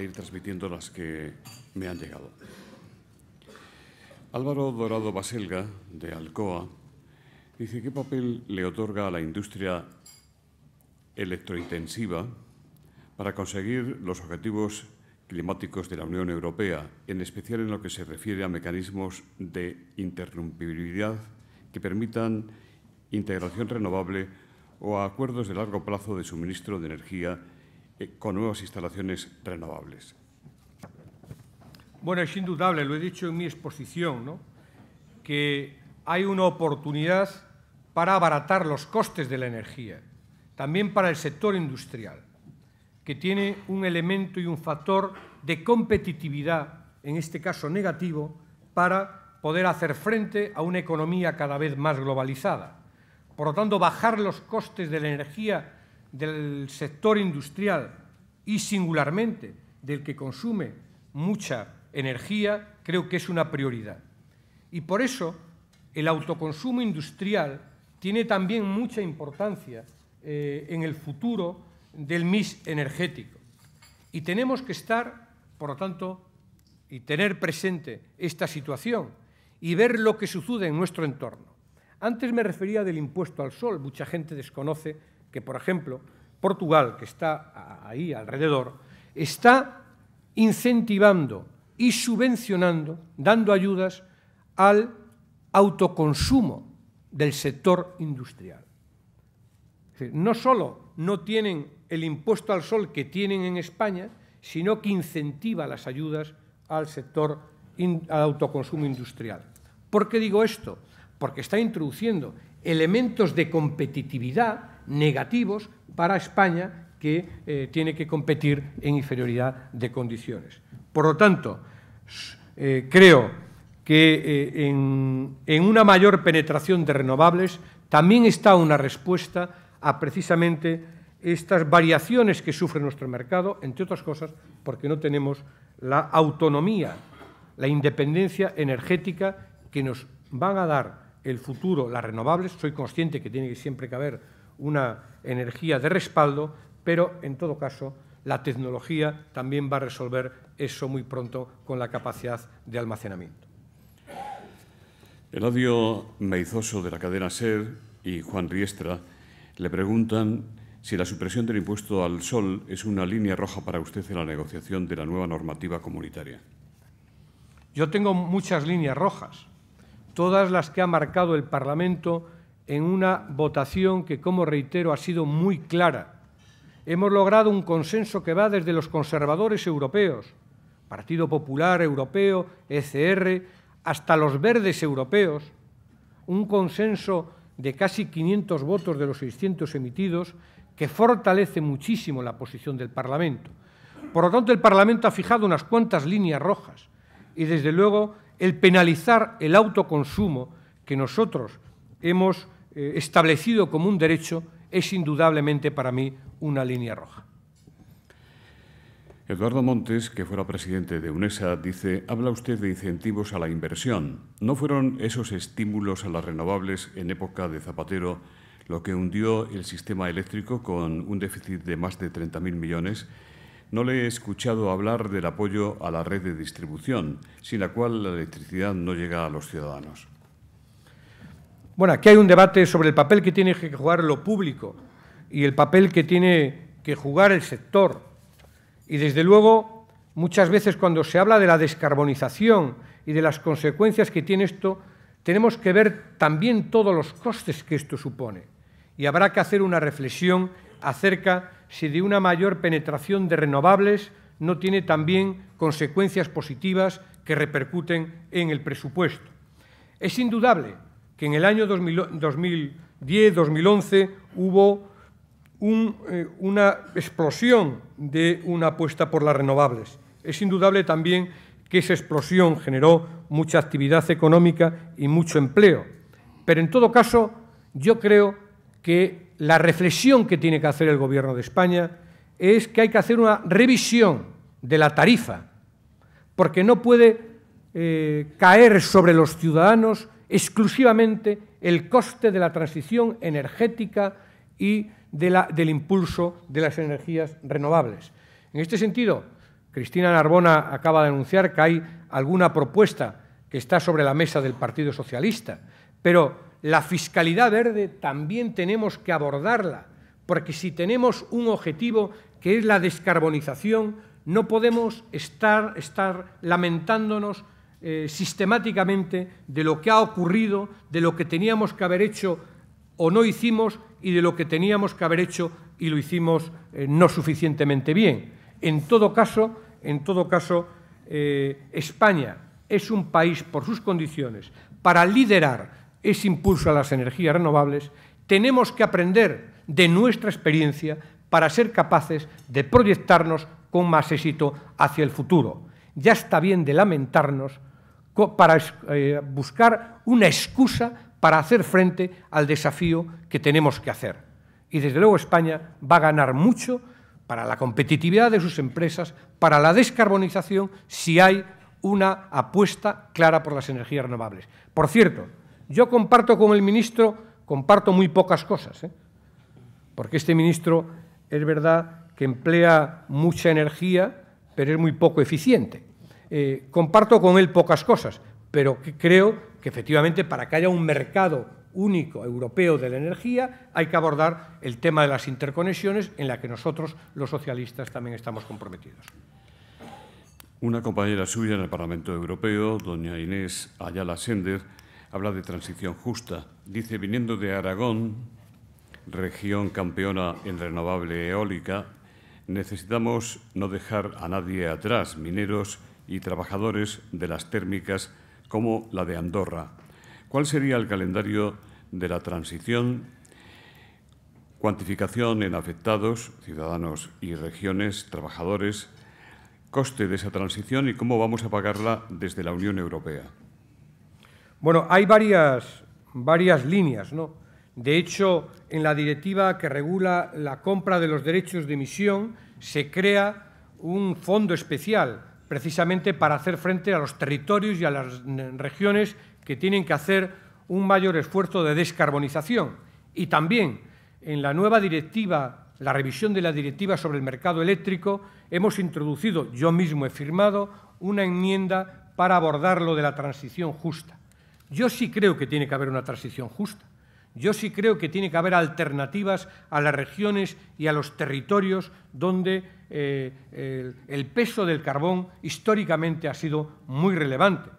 ir transmitiendo las que me han llegado. Álvaro Dorado Baselga, de Alcoa, dice: ¿qué papel le otorga a la industria electrointensiva para conseguir los objetivos climáticos de la Unión Europea, en especial en lo que se refiere a mecanismos de interrumpibilidad que permitan integración renovable o a acuerdos de largo plazo de suministro de energía con nuevas instalaciones renovables? Bueno, es indudable, lo he dicho en mi exposición, ¿no?, que hay una oportunidad para abaratar los costes de la energía, también para el sector industrial, que tiene un elemento y un factor de competitividad, en este caso negativo, para poder hacer frente a una economía cada vez más globalizada. Por lo tanto, bajar los costes de la energía del sector industrial y singularmente del que consume mucha energía, creo que es una prioridad. Y por eso el autoconsumo industrial tiene también mucha importancia en el futuro del mix energético. Y tenemos que estar, por lo tanto, y tener presente esta situación y ver lo que sucede en nuestro entorno. Antes me refería del impuesto al sol. Mucha gente desconoce que, por ejemplo, Portugal, que está ahí alrededor, está incentivando y subvencionando, dando ayudas al autoconsumo del sector industrial. Es decir, no solo no tienen el impuesto al sol que tienen en España, sino que incentiva las ayudas al sector al autoconsumo industrial. ¿Por qué digo esto? Porque está introduciendo elementos de competitividad negativos para España, que tiene que competir en inferioridad de condiciones. Por lo tanto, creo que en una mayor penetración de renovables también está una respuesta a precisamente estas variaciones que sufre nuestro mercado, entre otras cosas porque no tenemos la autonomía, la independencia energética que nos van a dar el futuro, las renovables. Soy consciente que tiene siempre que haber una energía de respaldo, pero en todo caso la tecnología también va a resolver eso muy pronto con la capacidad de almacenamiento. Eladio Meizoso, de la cadena SER, y Juan Riestra le preguntan si la supresión del impuesto al sol es una línea roja para usted en la negociación de la nueva normativa comunitaria. Yo tengo muchas líneas rojas, todas las que ha marcado el Parlamento en una votación que, como reitero, ha sido muy clara. Hemos logrado un consenso que va desde los conservadores europeos, Partido Popular Europeo, ECR, hasta los verdes europeos, un consenso de casi 500 votos de los 600 emitidos que fortalece muchísimo la posición del Parlamento. Por lo tanto, el Parlamento ha fijado unas cuantas líneas rojas y, desde luego, el penalizar el autoconsumo que nosotros hemos establecido como un derecho es indudablemente para mí una línea roja. Eduardo Montes, que fuera presidente de UNESA, dice: habla usted de incentivos a la inversión. ¿No fueron esos estímulos a las renovables en época de Zapatero lo que hundió el sistema eléctrico con un déficit de más de 30.000 millones? No le he escuchado hablar del apoyo a la red de distribución, sin la cual la electricidad no llega a los ciudadanos. Bueno, aquí hay un debate sobre el papel que tiene que jugar lo público y el papel que tiene que jugar el sector. Y, desde luego, muchas veces cuando se habla de la descarbonización y de las consecuencias que tiene esto, tenemos que ver también todos los costes que esto supone. Y habrá que hacer una reflexión acerca si de una mayor penetración de renovables no tiene también consecuencias positivas que repercuten en el presupuesto. Es indudable que en el año 2010-2011 hubo una explosión de una apuesta por las renovables. Es indudable también que esa explosión generó mucha actividad económica y mucho empleo. Pero, en todo caso, yo creo que la reflexión que tiene que hacer el Gobierno de España es que hay que hacer una revisión de la tarifa, porque no puede caer sobre los ciudadanos exclusivamente el coste de la transición energética y del impulso de las energías renovables. En este sentido, Cristina Narbona acaba de anunciar que hay alguna propuesta que está sobre la mesa del Partido Socialista, pero la fiscalidad verde también tenemos que abordarla, porque si tenemos un objetivo que es la descarbonización, no podemos estar lamentándonos sistemáticamente de lo que ha ocurrido, de lo que teníamos que haber hecho o no hicimos y de lo que teníamos que haber hecho y lo hicimos no suficientemente bien. En todo caso, España es un país, por sus condiciones, para liderar ese impulso a las energías renovables. Tenemos que aprender de nuestra experiencia para ser capaces de proyectarnos con más éxito hacia el futuro. Ya está bien de lamentarnos para buscar una excusa para hacer frente al desafío que tenemos que hacer. Y, desde luego, España va a ganar mucho para la competitividad de sus empresas, para la descarbonización, si hay una apuesta clara por las energías renovables. Por cierto, yo comparto con el ministro, muy pocas cosas, porque este ministro es verdad que emplea mucha energía, pero es muy poco eficiente. Comparto con él pocas cosas, pero creo que, efectivamente, para que haya un mercado único europeo de la energía, hay que abordar el tema de las interconexiones, en la que nosotros, los socialistas, también estamos comprometidos. Una compañera suya en el Parlamento Europeo, doña Inés Ayala Sender, habla de transición justa. Dice: viniendo de Aragón, región campeona en renovable eólica, necesitamos no dejar a nadie atrás, mineros y trabajadores de las térmicas como la de Andorra. ¿Cuál sería el calendario de la transición? Cuantificación en afectados, ciudadanos y regiones, trabajadores, coste de esa transición y cómo vamos a pagarla desde la Unión Europea. Bueno, hay varias líneas, ¿no? De hecho, en la directiva que regula la compra de los derechos de emisión se crea un fondo especial, precisamente para hacer frente a los territorios y a las regiones que tienen que hacer un mayor esfuerzo de descarbonización. Y también en la nueva directiva, la revisión de la directiva sobre el mercado eléctrico, hemos introducido, yo mismo he firmado, una enmienda para abordar lo de la transición justa. Yo sí creo que tiene que haber una transición justa. Yo sí creo que tiene que haber alternativas a las regiones y a los territorios donde el peso del carbón históricamente ha sido muy relevante.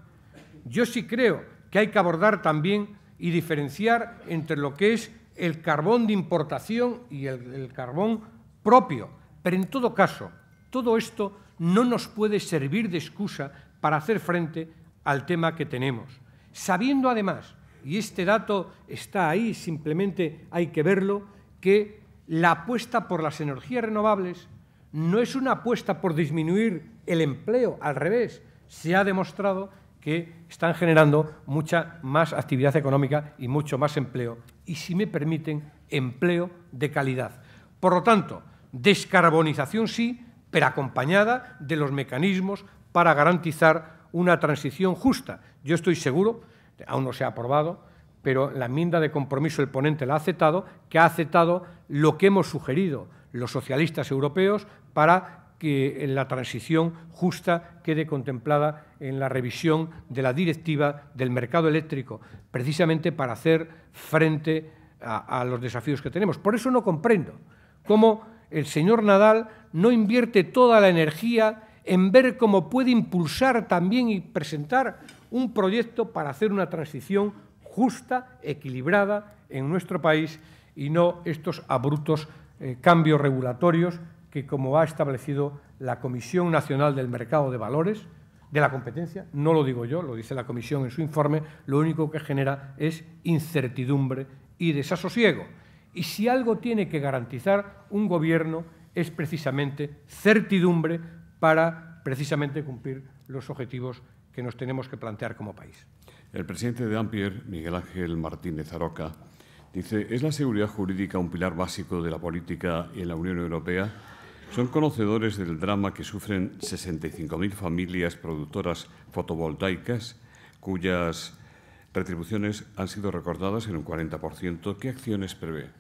Yo sí creo que hay que abordar también y diferenciar entre lo que es el carbón de importación y el carbón propio. Pero en todo caso, todo esto no nos puede servir de excusa para hacer frente al tema que tenemos, sabiendo además, y este dato está ahí, simplemente hay que verlo, que la apuesta por las energías renovables no es una apuesta por disminuir el empleo, al revés, se ha demostrado que están generando mucha más actividad económica y mucho más empleo, y si me permiten, empleo de calidad. Por lo tanto, descarbonización sí, pero acompañada de los mecanismos para garantizar una transición justa. Yo estoy seguro, aún no se ha aprobado, pero la enmienda de compromiso el ponente la ha aceptado, que ha aceptado lo que hemos sugerido los socialistas europeos para que la transición justa quede contemplada en la revisión de la directiva del mercado eléctrico, precisamente para hacer frente a los desafíos que tenemos. Por eso no comprendo cómo el señor Nadal no invierte toda la energía en ver cómo puede impulsar también y presentar un proyecto para hacer una transición justa, equilibrada en nuestro país y no estos abruptos cambios regulatorios que, como ha establecido la Comisión Nacional del Mercado de Valores, de la competencia, no lo digo yo, lo dice la Comisión en su informe, lo único que genera es incertidumbre y desasosiego. Y si algo tiene que garantizar un gobierno es precisamente certidumbre para precisamente cumplir los objetivos que nos tenemos que plantear como país. El presidente de Ampier, Miguel Ángel Martínez Aroca, dice: ¿es la seguridad jurídica un pilar básico de la política en la Unión Europea? ¿Son conocedores del drama que sufren 65.000 familias productoras fotovoltaicas cuyas retribuciones han sido recortadas en un 40%? ¿Qué acciones prevé?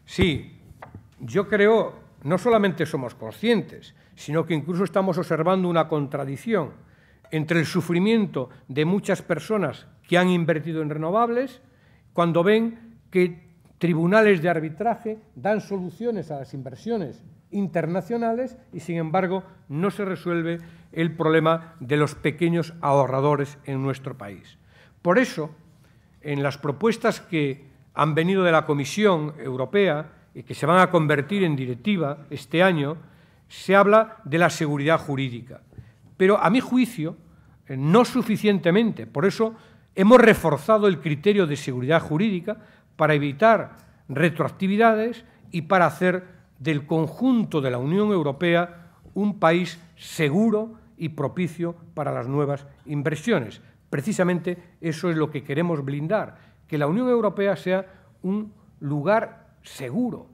Sí, yo creo, no solamente somos conscientes, sino que incluso estamos observando una contradicción entre el sufrimiento de muchas personas que han invertido en renovables cuando ven que tribunales de arbitraje dan soluciones a las inversiones internacionales y, sin embargo, no se resuelve el problema de los pequeños ahorradores en nuestro país. Por eso, en las propuestas que han venido de la Comisión Europea y que se van a convertir en directiva este año, se habla de la seguridad jurídica. Pero, a mi juicio, no suficientemente. Por eso hemos reforzado el criterio de seguridad jurídica para evitar retroactividades y para hacer del conjunto de la Unión Europea un país seguro y propicio para las nuevas inversiones. Precisamente eso es lo que queremos blindar, que la Unión Europea sea un lugar seguro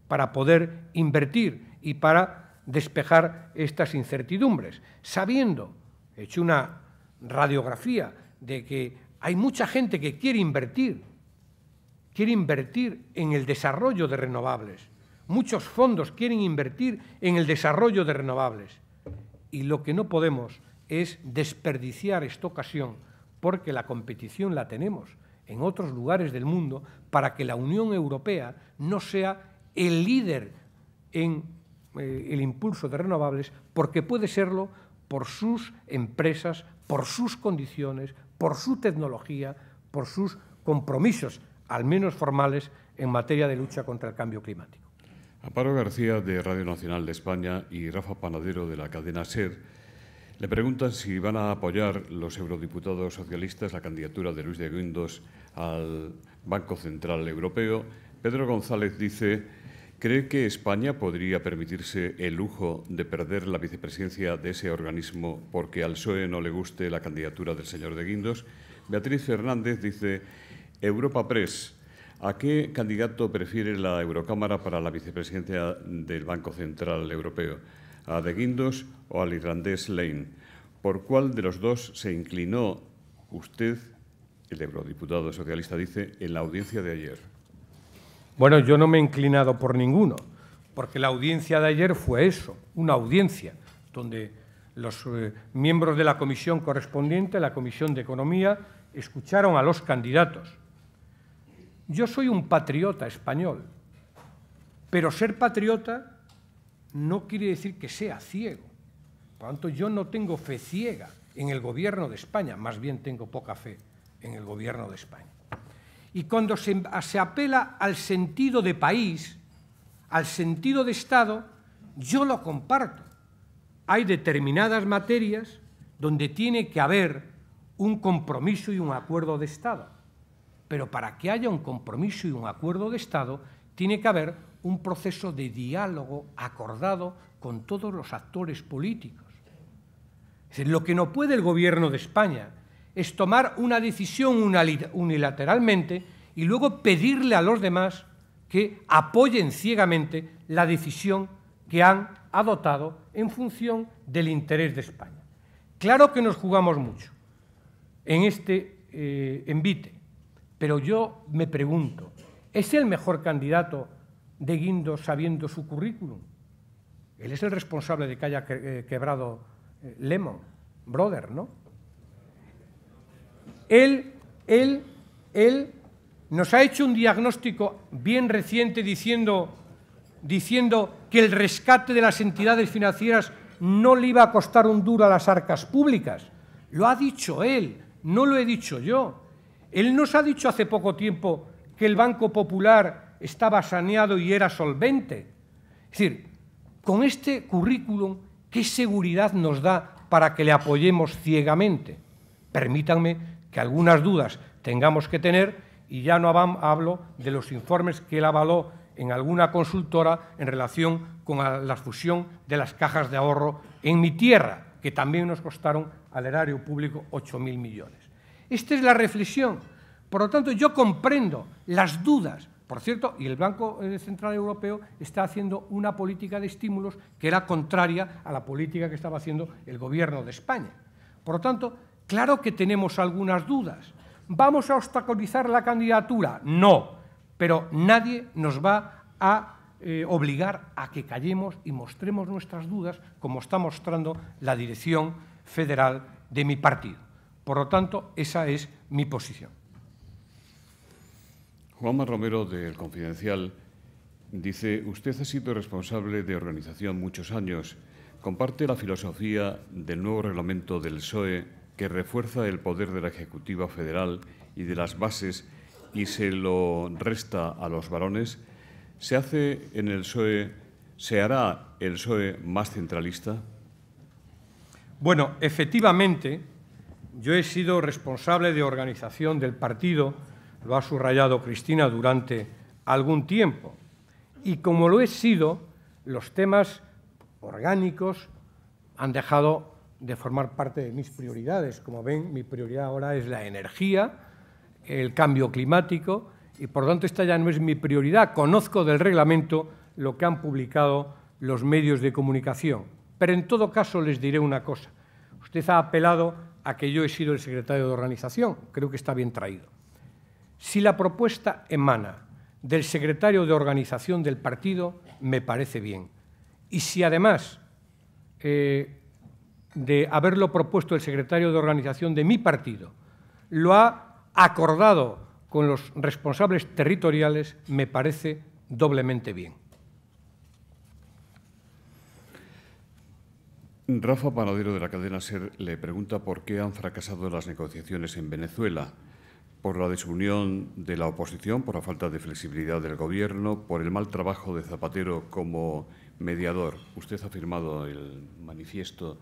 para poder invertir y para despejar estas incertidumbres, sabiendo, he hecho una radiografía de que hay mucha gente que quiere invertir en el desarrollo de renovables. Muchos fondos quieren invertir en el desarrollo de renovables. Y lo que no podemos es desperdiciar esta ocasión, porque la competición la tenemos en otros lugares del mundo, para que la Unión Europea no sea el líder en el impulso de renovables, porque puede serlo por sus empresas, por sus condiciones, por su tecnología, por sus compromisos, al menos formales, en materia de lucha contra el cambio climático. Amparo García, de Radio Nacional de España, y Rafa Panadero, de la cadena SER, le preguntan si van a apoyar los eurodiputados socialistas la candidatura de Luis de Guindos al Banco Central Europeo. Pedro González dice: ¿cree que España podría permitirse el lujo de perder la vicepresidencia de ese organismo porque al PSOE no le guste la candidatura del señor de Guindos? Beatriz Fernández dice: Europa Press, ¿a qué candidato prefiere la Eurocámara para la vicepresidencia del Banco Central Europeo? ¿A de Guindos o al irlandés Lane? ¿Por cuál de los dos se inclinó usted, el eurodiputado socialista dice, en la audiencia de ayer? Bueno, yo no me he inclinado por ninguno, porque la audiencia de ayer fue eso, una audiencia donde los miembros de la comisión correspondiente, la Comisión de Economía, escucharon a los candidatos. yo soy un patriota español, pero ser patriota no quiere decir que sea ciego. Por lo tanto, yo no tengo fe ciega en el Gobierno de España, más bien tengo poca fe en el Gobierno de España. Y cuando se apela al sentido de país, al sentido de Estado, yo lo comparto. Hay determinadas materias donde tiene que haber un compromiso y un acuerdo de Estado. Pero para que haya un compromiso y un acuerdo de Estado, tiene que haber un proceso de diálogo acordado con todos los actores políticos. Es decir, lo que no puede el Gobierno de España es tomar una decisión unilateralmente y luego pedirle a los demás que apoyen ciegamente la decisión que han adoptado en función del interés de España. Claro que nos jugamos mucho en este envite, pero yo me pregunto, ¿es el mejor candidato de Guindos sabiendo su currículum? Él es el responsable de que haya quebrado Lehman Brothers, ¿no? Él nos ha hecho un diagnóstico bien reciente diciendo que el rescate de las entidades financieras no le iba a costar un duro a las arcas públicas. Lo ha dicho él, no lo he dicho yo. Él nos ha dicho hace poco tiempo que el Banco Popular estaba saneado y era solvente. Es decir, con este currículum, ¿qué seguridad nos da para que le apoyemos ciegamente? Permítanme que algunas dudas tengamos que tener, y ya no hablo de los informes que él avaló en alguna consultora en relación con la fusión de las cajas de ahorro en mi tierra, que también nos costaron al erario público 8.000 millones. Esta es la reflexión. Por lo tanto, yo comprendo las dudas. Por cierto, y el Banco Central Europeo está haciendo una política de estímulos que era contraria a la política que estaba haciendo el Gobierno de España. Por lo tanto, claro que tenemos algunas dudas. ¿Vamos a obstaculizar la candidatura? No, pero nadie nos va a obligar a que callemos y mostremos nuestras dudas, como está mostrando la dirección federal de mi partido. Por lo tanto, esa es mi posición. Juanma Romero, del Confidencial, dice: usted ha sido responsable de organización muchos años. ¿Comparte la filosofía del nuevo reglamento del PSOE que refuerza el poder de la Ejecutiva Federal y de las bases y se lo resta a los varones? ¿Se hace en el PSOE, se hará el PSOE más centralista? Bueno, efectivamente, yo he sido responsable de organización del partido, lo ha subrayado Cristina, durante algún tiempo. Y como lo he sido, los temas orgánicos han dejado de formar parte de mis prioridades. Como ven, mi prioridad ahora es la energía, el cambio climático, y por lo tanto esta ya no es mi prioridad. Conozco del reglamento lo que han publicado los medios de comunicación. Pero en todo caso les diré una cosa. Usted ha apelado a que yo he sido el secretario de organización. Creo que está bien traído. Si la propuesta emana del secretario de organización del partido, me parece bien. Y si además de haberlo propuesto el secretario de organización de mi partido, lo ha acordado con los responsables territoriales, me parece doblemente bien. Rafa Panadero, de la cadena SER, le pregunta por qué han fracasado las negociaciones en Venezuela. ¿Por la desunión de la oposición, por la falta de flexibilidad del Gobierno, por el mal trabajo de Zapatero como mediador? Usted ha firmado el manifiesto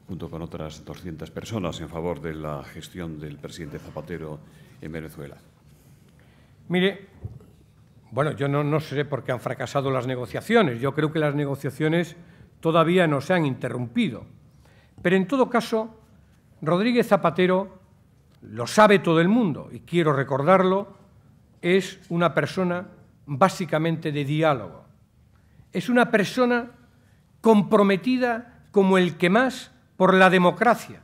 junto con otras 200 personas en favor de la gestión del presidente Zapatero en Venezuela. Mire, bueno, yo no sé por qué han fracasado las negociaciones. Yo creo que las negociaciones todavía no se han interrumpido. Pero en todo caso, Rodríguez Zapatero, lo sabe todo el mundo, y quiero recordarlo, es una persona básicamente de diálogo. Es una persona comprometida como el que más por la democracia.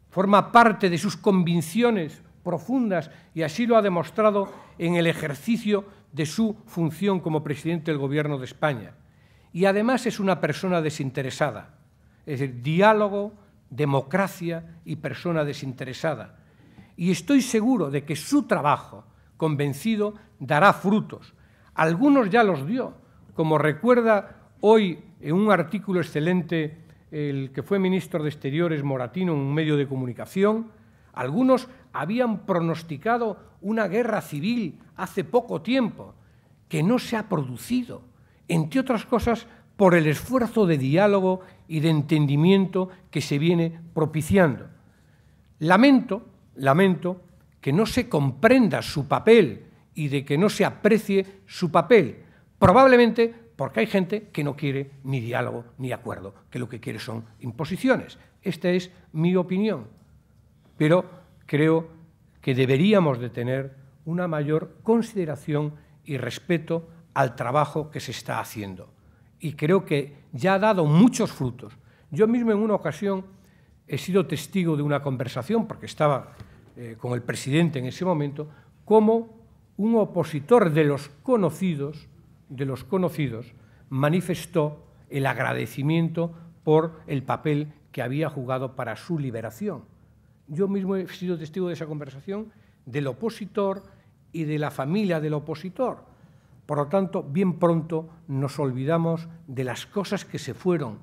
Forma parte de sus convicciones profundas y así lo ha demostrado en el ejercicio de su función como presidente del Gobierno de España. Y además es una persona desinteresada, es decir, diálogo, democracia y persona desinteresada. Y estoy seguro de que su trabajo convencido, dará frutos. Algunos ya los dio, como recuerda hoy en un artículo excelente el que fue ministro de Exteriores, Moratino, en un medio de comunicación. Algunos habían pronosticado una guerra civil hace poco tiempo, que no se ha producido, entre otras cosas por el esfuerzo de diálogo y de entendimiento que se viene propiciando. Lamento que no se comprenda su papel y de que no se aprecie su papel, probablemente porque hay gente que no quiere ni diálogo ni acuerdo, que lo que quiere son imposiciones. Esta es mi opinión, pero creo que deberíamos de tener una mayor consideración y respeto al trabajo que se está haciendo. Y creo que ya ha dado muchos frutos. Yo mismo en una ocasión he sido testigo de una conversación, porque estaba con el presidente en ese momento, como un opositor de los conocidos manifestó el agradecimiento por el papel que había jugado para su liberación. Yo mismo he sido testigo de esa conversación del opositor y de la familia del opositor. Por lo tanto, bien pronto nos olvidamos de las cosas que se fueron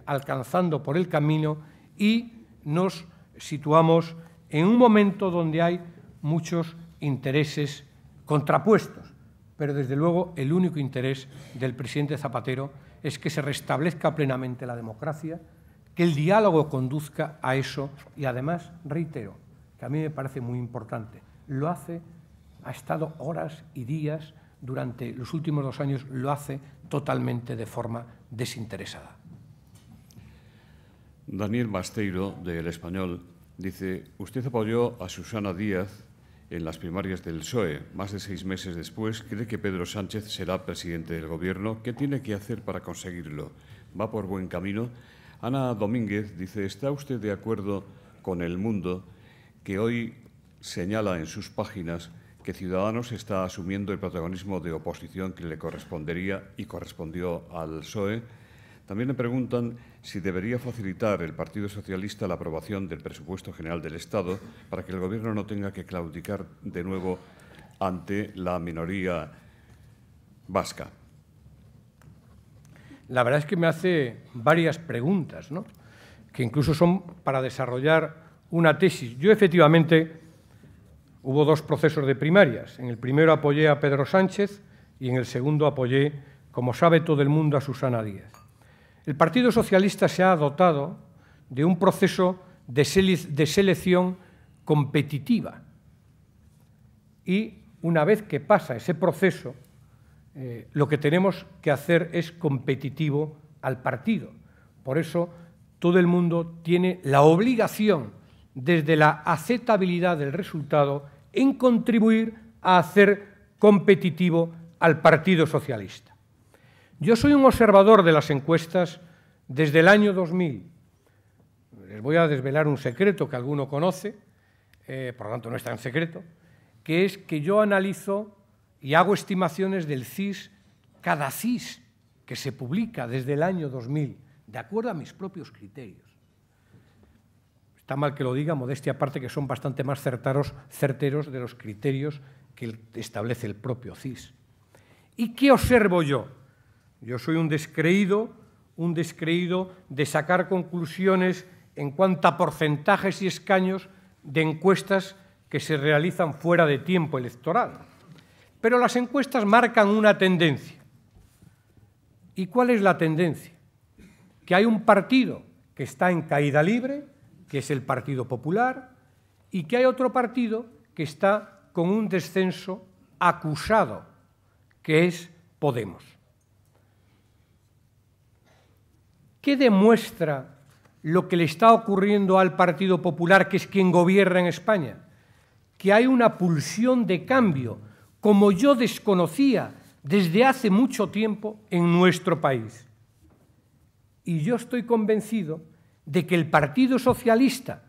alcanzando por el camino y nos situamos en un momento donde hay muchos intereses contrapuestos. Pero, desde luego, el único interés del presidente Zapatero es que se restablezca plenamente la democracia, que el diálogo conduzca a eso y, además, reitero, que a mí me parece muy importante, ha estado horas y días durante los últimos 2 años, lo hace totalmente de forma desinteresada. Daniel Basteiro, de El Español, dice: usted apoyó a Susana Díaz en las primarias del PSOE. Más de 6 meses después, ¿cree que Pedro Sánchez será presidente del Gobierno? ¿Qué tiene que hacer para conseguirlo? ¿Va por buen camino? Ana Domínguez dice: ¿está usted de acuerdo con El Mundo, que hoy señala en sus páginas que Ciudadanos está asumiendo el protagonismo de oposición que le correspondería y correspondió al PSOE? También le preguntan si debería facilitar el Partido Socialista la aprobación del presupuesto general del Estado para que el Gobierno no tenga que claudicar de nuevo ante la minoría vasca. La verdad es que me hace varias preguntas, ¿no?, que incluso son para desarrollar una tesis. Yo, efectivamente, hubo 2 procesos de primarias. En el primero apoyé a Pedro Sánchez y en el segundo apoyé, como sabe todo el mundo, a Susana Díaz. El Partido Socialista se ha dotado de un proceso de selección competitiva y, una vez que pasa ese proceso, lo que tenemos que hacer es competitivo al partido. Por eso, todo el mundo tiene la obligación, desde la aceptabilidad del resultado, en contribuir a hacer competitivo al Partido Socialista. Yo soy un observador de las encuestas desde el año 2000. Les voy a desvelar un secreto que alguno conoce, por lo tanto no es tan secreto, que es que yo analizo y hago estimaciones del CIS, cada CIS que se publica desde el año 2000, de acuerdo a mis propios criterios. Está mal que lo diga, modestia aparte, que son bastante más certeros de los criterios que establece el propio CIS. ¿Y qué observo yo? Yo soy un descreído de sacar conclusiones en cuanto a porcentajes y escaños de encuestas que se realizan fuera de tiempo electoral. Pero las encuestas marcan una tendencia. ¿Y cuál es la tendencia? Que hay un partido que está en caída libre, que es el Partido Popular, y que hay otro partido que está con un descenso acusado, que es Podemos. ¿Qué demuestra lo que le está ocurriendo al Partido Popular, que es quien gobierna en España? Que hay una pulsión de cambio, como yo desconocía desde hace mucho tiempo en nuestro país. Y yo estoy convencido de que el Partido Socialista,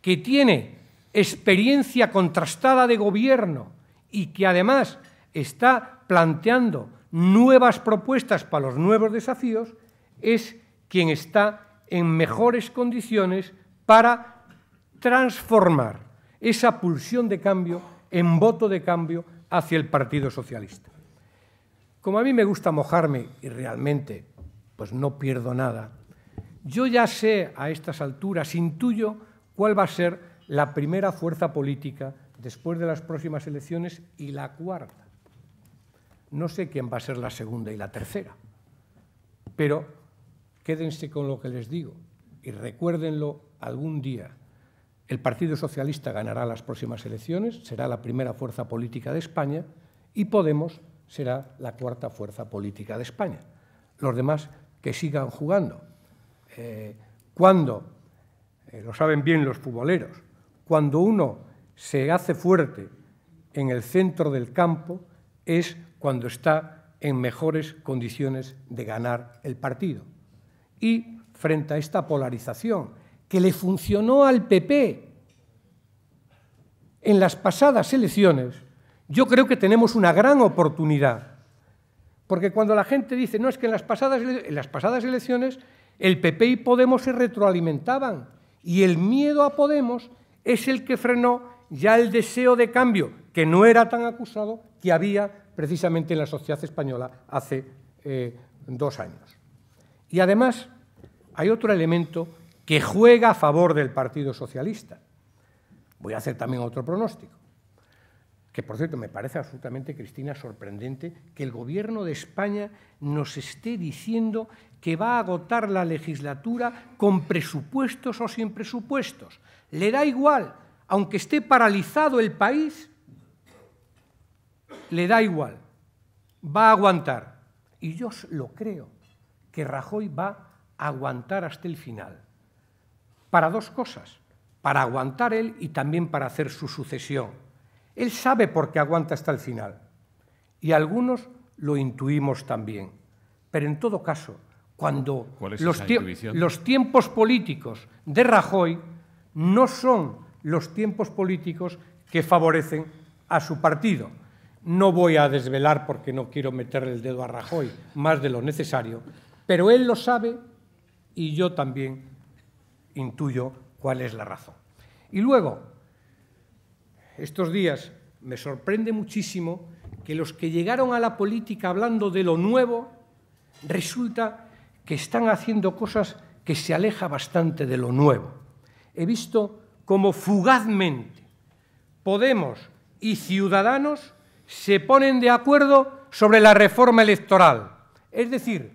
que tiene experiencia contrastada de gobierno y que además está planteando nuevas propuestas para los nuevos desafíos, es quien está en mejores condiciones para transformar esa pulsión de cambio en voto de cambio hacia el Partido Socialista. Como a mí me gusta mojarme y realmente pues no pierdo nada, yo ya sé a estas alturas, intuyo cuál va a ser la primera fuerza política después de las próximas elecciones y la cuarta. No sé quién va a ser la segunda y la tercera, pero quédense con lo que les digo y recuérdenlo algún día. El Partido Socialista ganará las próximas elecciones, será la primera fuerza política de España y Podemos será la cuarta fuerza política de España. Los demás que sigan jugando. Lo saben bien los futboleros, cuando uno se hace fuerte en el centro del campo es cuando está en mejores condiciones de ganar el partido. Y frente a esta polarización que le funcionó al PP en las pasadas elecciones, yo creo que tenemos una gran oportunidad. Porque cuando la gente dice, no, es que en las pasadas elecciones el PP y Podemos se retroalimentaban y el miedo a Podemos es el que frenó ya el deseo de cambio, que no era tan acusado, que había precisamente en la sociedad española hace 2 años. Y además hay otro elemento que juega a favor del Partido Socialista. Voy a hacer también otro pronóstico, que por cierto me parece absolutamente, Cristina, sorprendente que el Gobierno de España nos esté diciendo que va a agotar la legislatura con presupuestos o sin presupuestos. Le da igual, aunque esté paralizado el país, le da igual, va a aguantar. Y yo lo creo, que Rajoy va a aguantar hasta el final. Para 2 cosas, para aguantar él y también para hacer su sucesión. Él sabe por qué aguanta hasta el final y algunos lo intuimos también. Pero en todo caso, cuando los tiempos políticos de Rajoy no son los tiempos políticos que favorecen a su partido. No voy a desvelar porque no quiero meterle el dedo a Rajoy más de lo necesario, pero él lo sabe y yo también intuyo cuál es la razón. Y luego, estos días me sorprende muchísimo que los que llegaron a la política hablando de lo nuevo, resulta que están haciendo cosas que se aleja bastante de lo nuevo. He visto cómo fugazmente Podemos y Ciudadanos se ponen de acuerdo sobre la reforma electoral. Es decir,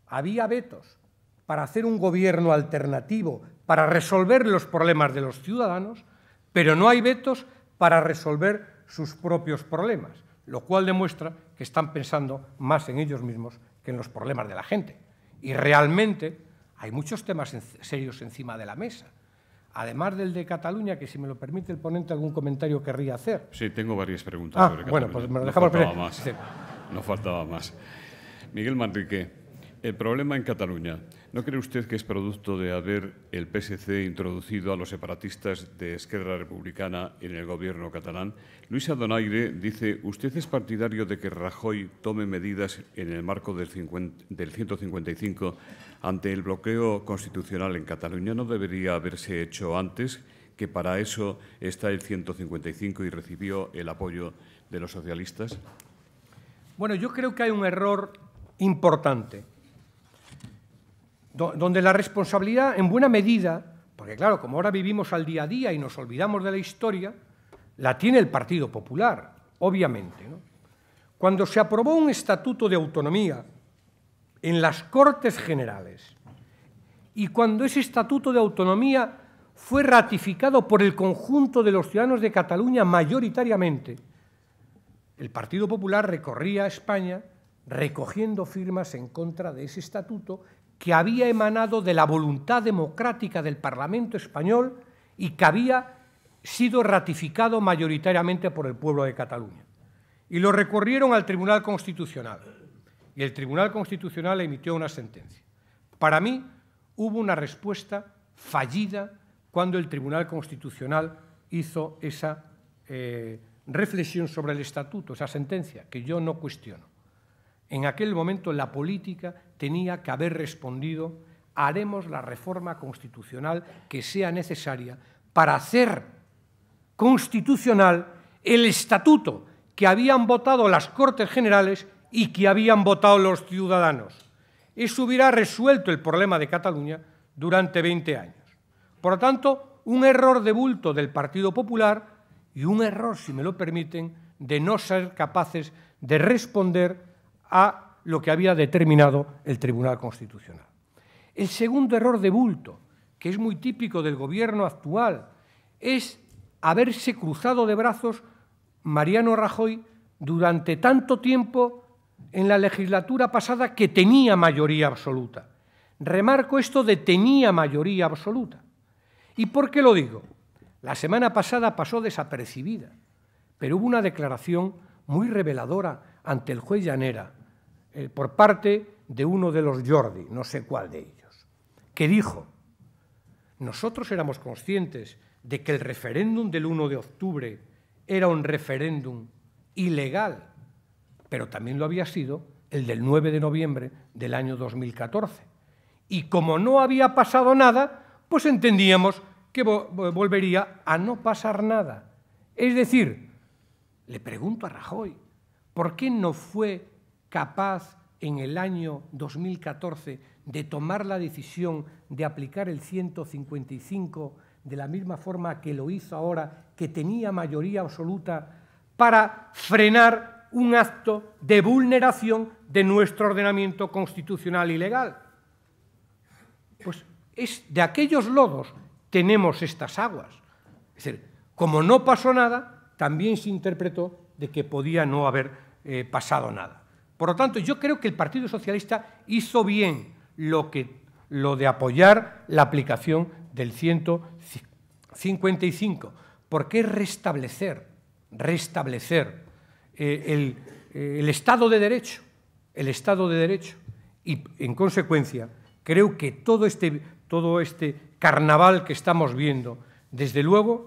había vetos para hacer un gobierno alternativo, para resolver los problemas de los ciudadanos, pero no hay vetos para resolver sus propios problemas, lo cual demuestra que están pensando más en ellos mismos que en los problemas de la gente. Y realmente hay muchos temas serios encima de la mesa. Además del de Cataluña, que si me lo permite el ponente, algún comentario querría hacer. Sí, tengo varias preguntas sobre Cataluña. Bueno, pues me lo dejamos. No faltaba más. Miguel Manrique, el problema en Cataluña, ¿no cree usted que es producto de haber el PSC introducido a los separatistas de Esquerra Republicana en el gobierno catalán? Luisa Donaire dice, ¿usted es partidario de que Rajoy tome medidas en el marco del 155 ante el bloqueo constitucional en Cataluña? ¿No debería haberse hecho antes, que para eso está el 155 y recibió el apoyo de los socialistas? Bueno, yo creo que hay un error importante, donde la responsabilidad, en buena medida, porque claro, como ahora vivimos al día a día y nos olvidamos de la historia, la tiene el Partido Popular, obviamente, ¿no? Cuando se aprobó un estatuto de autonomía en las Cortes Generales y cuando ese estatuto de autonomía fue ratificado por el conjunto de los ciudadanos de Cataluña mayoritariamente, el Partido Popular recorría España recogiendo firmas en contra de ese estatuto que había emanado de la voluntad democrática del Parlamento español y que había sido ratificado mayoritariamente por el pueblo de Cataluña. Y lo recorrieron al Tribunal Constitucional. Y el Tribunal Constitucional emitió una sentencia. Para mí, hubo una respuesta fallida cuando el Tribunal Constitucional hizo esa reflexión sobre el estatuto, esa sentencia, que yo no cuestiono. En aquel momento la política tenía que haber respondido: haremos la reforma constitucional que sea necesaria para hacer constitucional el estatuto que habían votado las Cortes Generales y que habían votado los ciudadanos. Eso hubiera resuelto el problema de Cataluña durante 20 años. Por lo tanto, un error de bulto del Partido Popular y un error, si me lo permiten, de no ser capaces de responder a lo que había determinado el Tribunal Constitucional. El segundo error de bulto, que es muy típico del gobierno actual, es haberse cruzado de brazos Mariano Rajoy durante tanto tiempo en la legislatura pasada que tenía mayoría absoluta. Remarco esto de tenía mayoría absoluta. ¿Y por qué lo digo? La semana pasada pasó desapercibida, pero hubo una declaración muy reveladora ante el juez Llanera por parte de uno de los Jordi, no sé cuál de ellos, que dijo: nosotros éramos conscientes de que el referéndum del 1 de octubre era un referéndum ilegal, pero también lo había sido el del 9 de noviembre del año 2014. Y como no había pasado nada, pues entendíamos que volvería a no pasar nada. Es decir, le pregunto a Rajoy, ¿por qué no fue capaz en el año 2014 de tomar la decisión de aplicar el 155 de la misma forma que lo hizo ahora, que tenía mayoría absoluta, para frenar un acto de vulneración de nuestro ordenamiento constitucional y legal? Pues es de aquellos lodos tenemos estas aguas. Es decir, como no pasó nada, también se interpretó de que podía no haber pasado nada. Por lo tanto, yo creo que el Partido Socialista hizo bien lo de apoyar la aplicación del 155, porque es restablecer el Estado de Derecho, y en consecuencia creo que todo este carnaval que estamos viendo, desde luego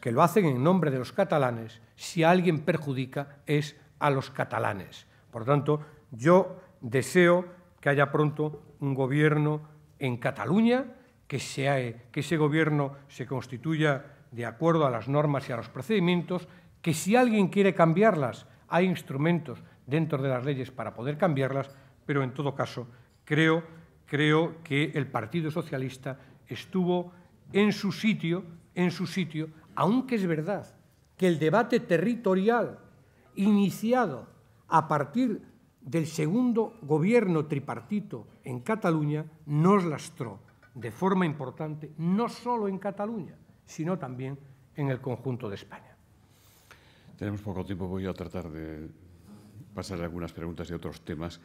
que lo hacen en nombre de los catalanes, si a alguien perjudica es a los catalanes. Por tanto, yo deseo que haya pronto un gobierno en Cataluña, que ese gobierno se constituya de acuerdo a las normas y a los procedimientos, que si alguien quiere cambiarlas, hay instrumentos dentro de las leyes para poder cambiarlas, pero en todo caso creo que el Partido Socialista estuvo en su sitio, aunque es verdad que el debate territorial iniciado a partir del segundo gobierno tripartito en Cataluña nos lastró de forma importante, no solo en Cataluña, sino también en el conjunto de España. Tenemos poco tiempo, voy a tratar de pasar algunas preguntas de otros temas.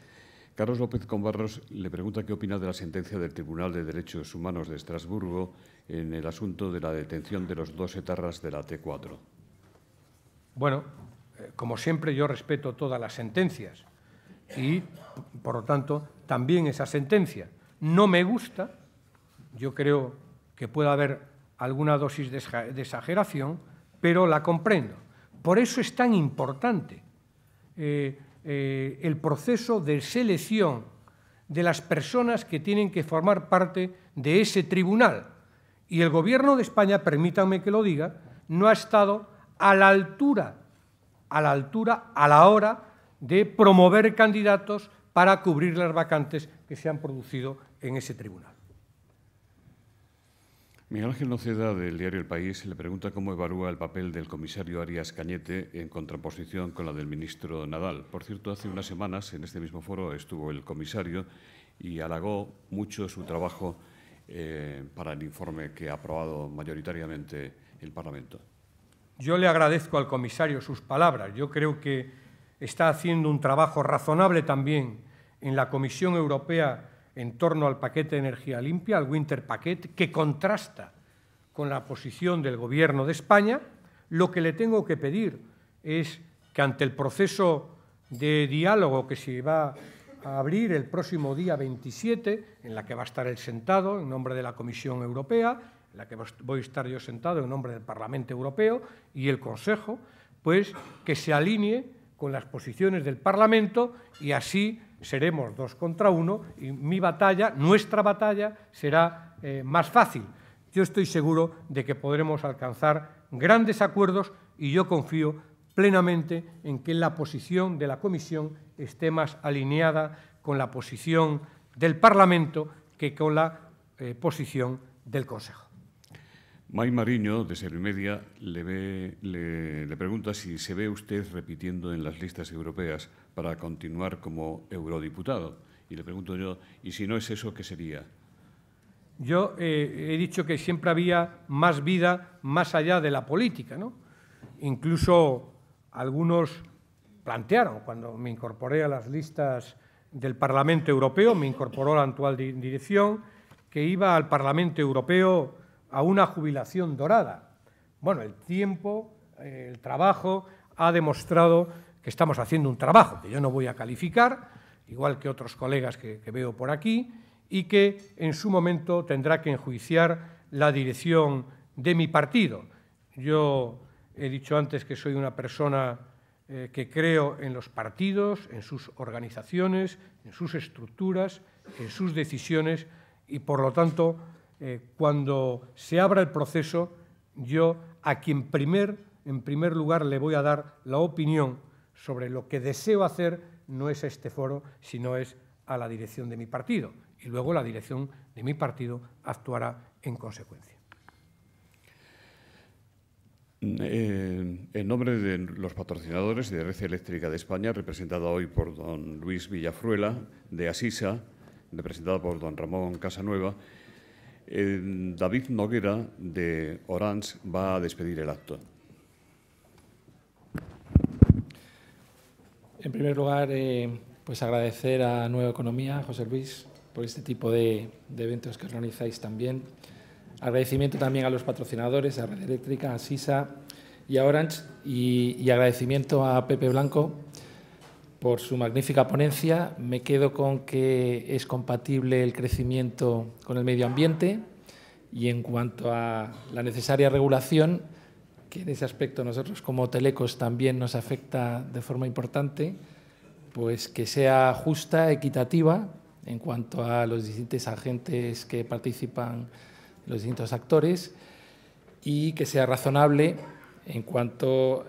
Carlos López Combarros le pregunta qué opina de la sentencia del Tribunal de Derechos Humanos de Estrasburgo en el asunto de la detención de los 2 etarras de la T4. Bueno, como siempre yo respeto todas las sentencias y, por lo tanto, también esa sentencia no me gusta. Yo creo que puede haber alguna dosis de exageración, pero la comprendo. Por eso es tan importante el proceso de selección de las personas que tienen que formar parte de ese tribunal. Y el Gobierno de España, permítanme que lo diga, no ha estado a la hora de promover candidatos para cubrir las vacantes que se han producido en ese tribunal. Miguel Ángel Noceda, del diario El País, le pregunta cómo evalúa el papel del comisario Arias Cañete en contraposición con la del ministro Nadal. Por cierto, hace unas semanas en este mismo foro estuvo el comisario y halagó mucho su trabajo para el informe que ha aprobado mayoritariamente el Parlamento. Yo le agradezco al comisario sus palabras. Yo creo que está haciendo un trabajo razonable también en la Comisión Europea en torno al paquete de energía limpia, al Winter Paquete, que contrasta con la posición del Gobierno de España. Lo que le tengo que pedir es que ante el proceso de diálogo que se va a abrir el próximo día 27, en la que va a estar él sentado en nombre de la Comisión Europea, en la que voy a estar yo sentado en nombre del Parlamento Europeo y el Consejo, pues que se alinee con las posiciones del Parlamento y así seremos 2 contra 1 y nuestra batalla será más fácil. Yo estoy seguro de que podremos alcanzar grandes acuerdos y yo confío plenamente en que la posición de la Comisión esté más alineada con la posición del Parlamento que con la posición del Consejo. May Mariño, de Servimedia, le pregunta si se ve usted repitiendo en las listas europeas para continuar como eurodiputado. Y le pregunto yo, ¿y si no es eso, qué sería? Yo he dicho que siempre había más vida más allá de la política, ¿no? Incluso algunos plantearon, cuando me incorporé a las listas del Parlamento Europeo, me incorporó la actual dirección, que iba al Parlamento Europeo a una jubilación dorada. Bueno, el tiempo, el trabajo ha demostrado que estamos haciendo un trabajo que yo no voy a calificar, igual que otros colegas que veo por aquí, y que en su momento tendrá que enjuiciar la dirección de mi partido. Yo he dicho antes que soy una persona que creo en los partidos, en sus organizaciones, en sus estructuras, en sus decisiones y, por lo tanto, cuando se abra el proceso, yo a quien en primer lugar le voy a dar la opinión sobre lo que deseo hacer no es a este foro, sino es a la dirección de mi partido. Y luego la dirección de mi partido actuará en consecuencia. En nombre de los patrocinadores de Red Eléctrica de España, representado hoy por don Luis Villafruela, de Asisa, representado por don Ramón Casanueva, David Noguera, de Orange, va a despedir el acto. En primer lugar, pues agradecer a Nueva Economía, José Luis, por este tipo de eventos que organizáis también. Agradecimiento también a los patrocinadores, a Red Eléctrica, a Sisa y a Orange, y agradecimiento a Pepe Blanco por su magnífica ponencia. Me quedo con que es compatible el crecimiento con el medio ambiente, y en cuanto a la necesaria regulación, que en ese aspecto nosotros como Telecos también nos afecta de forma importante, pues que sea justa, equitativa en cuanto a los distintos agentes que participan, los distintos actores, y que sea razonable en cuanto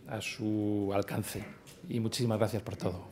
a su alcance. Y muchísimas gracias por todo.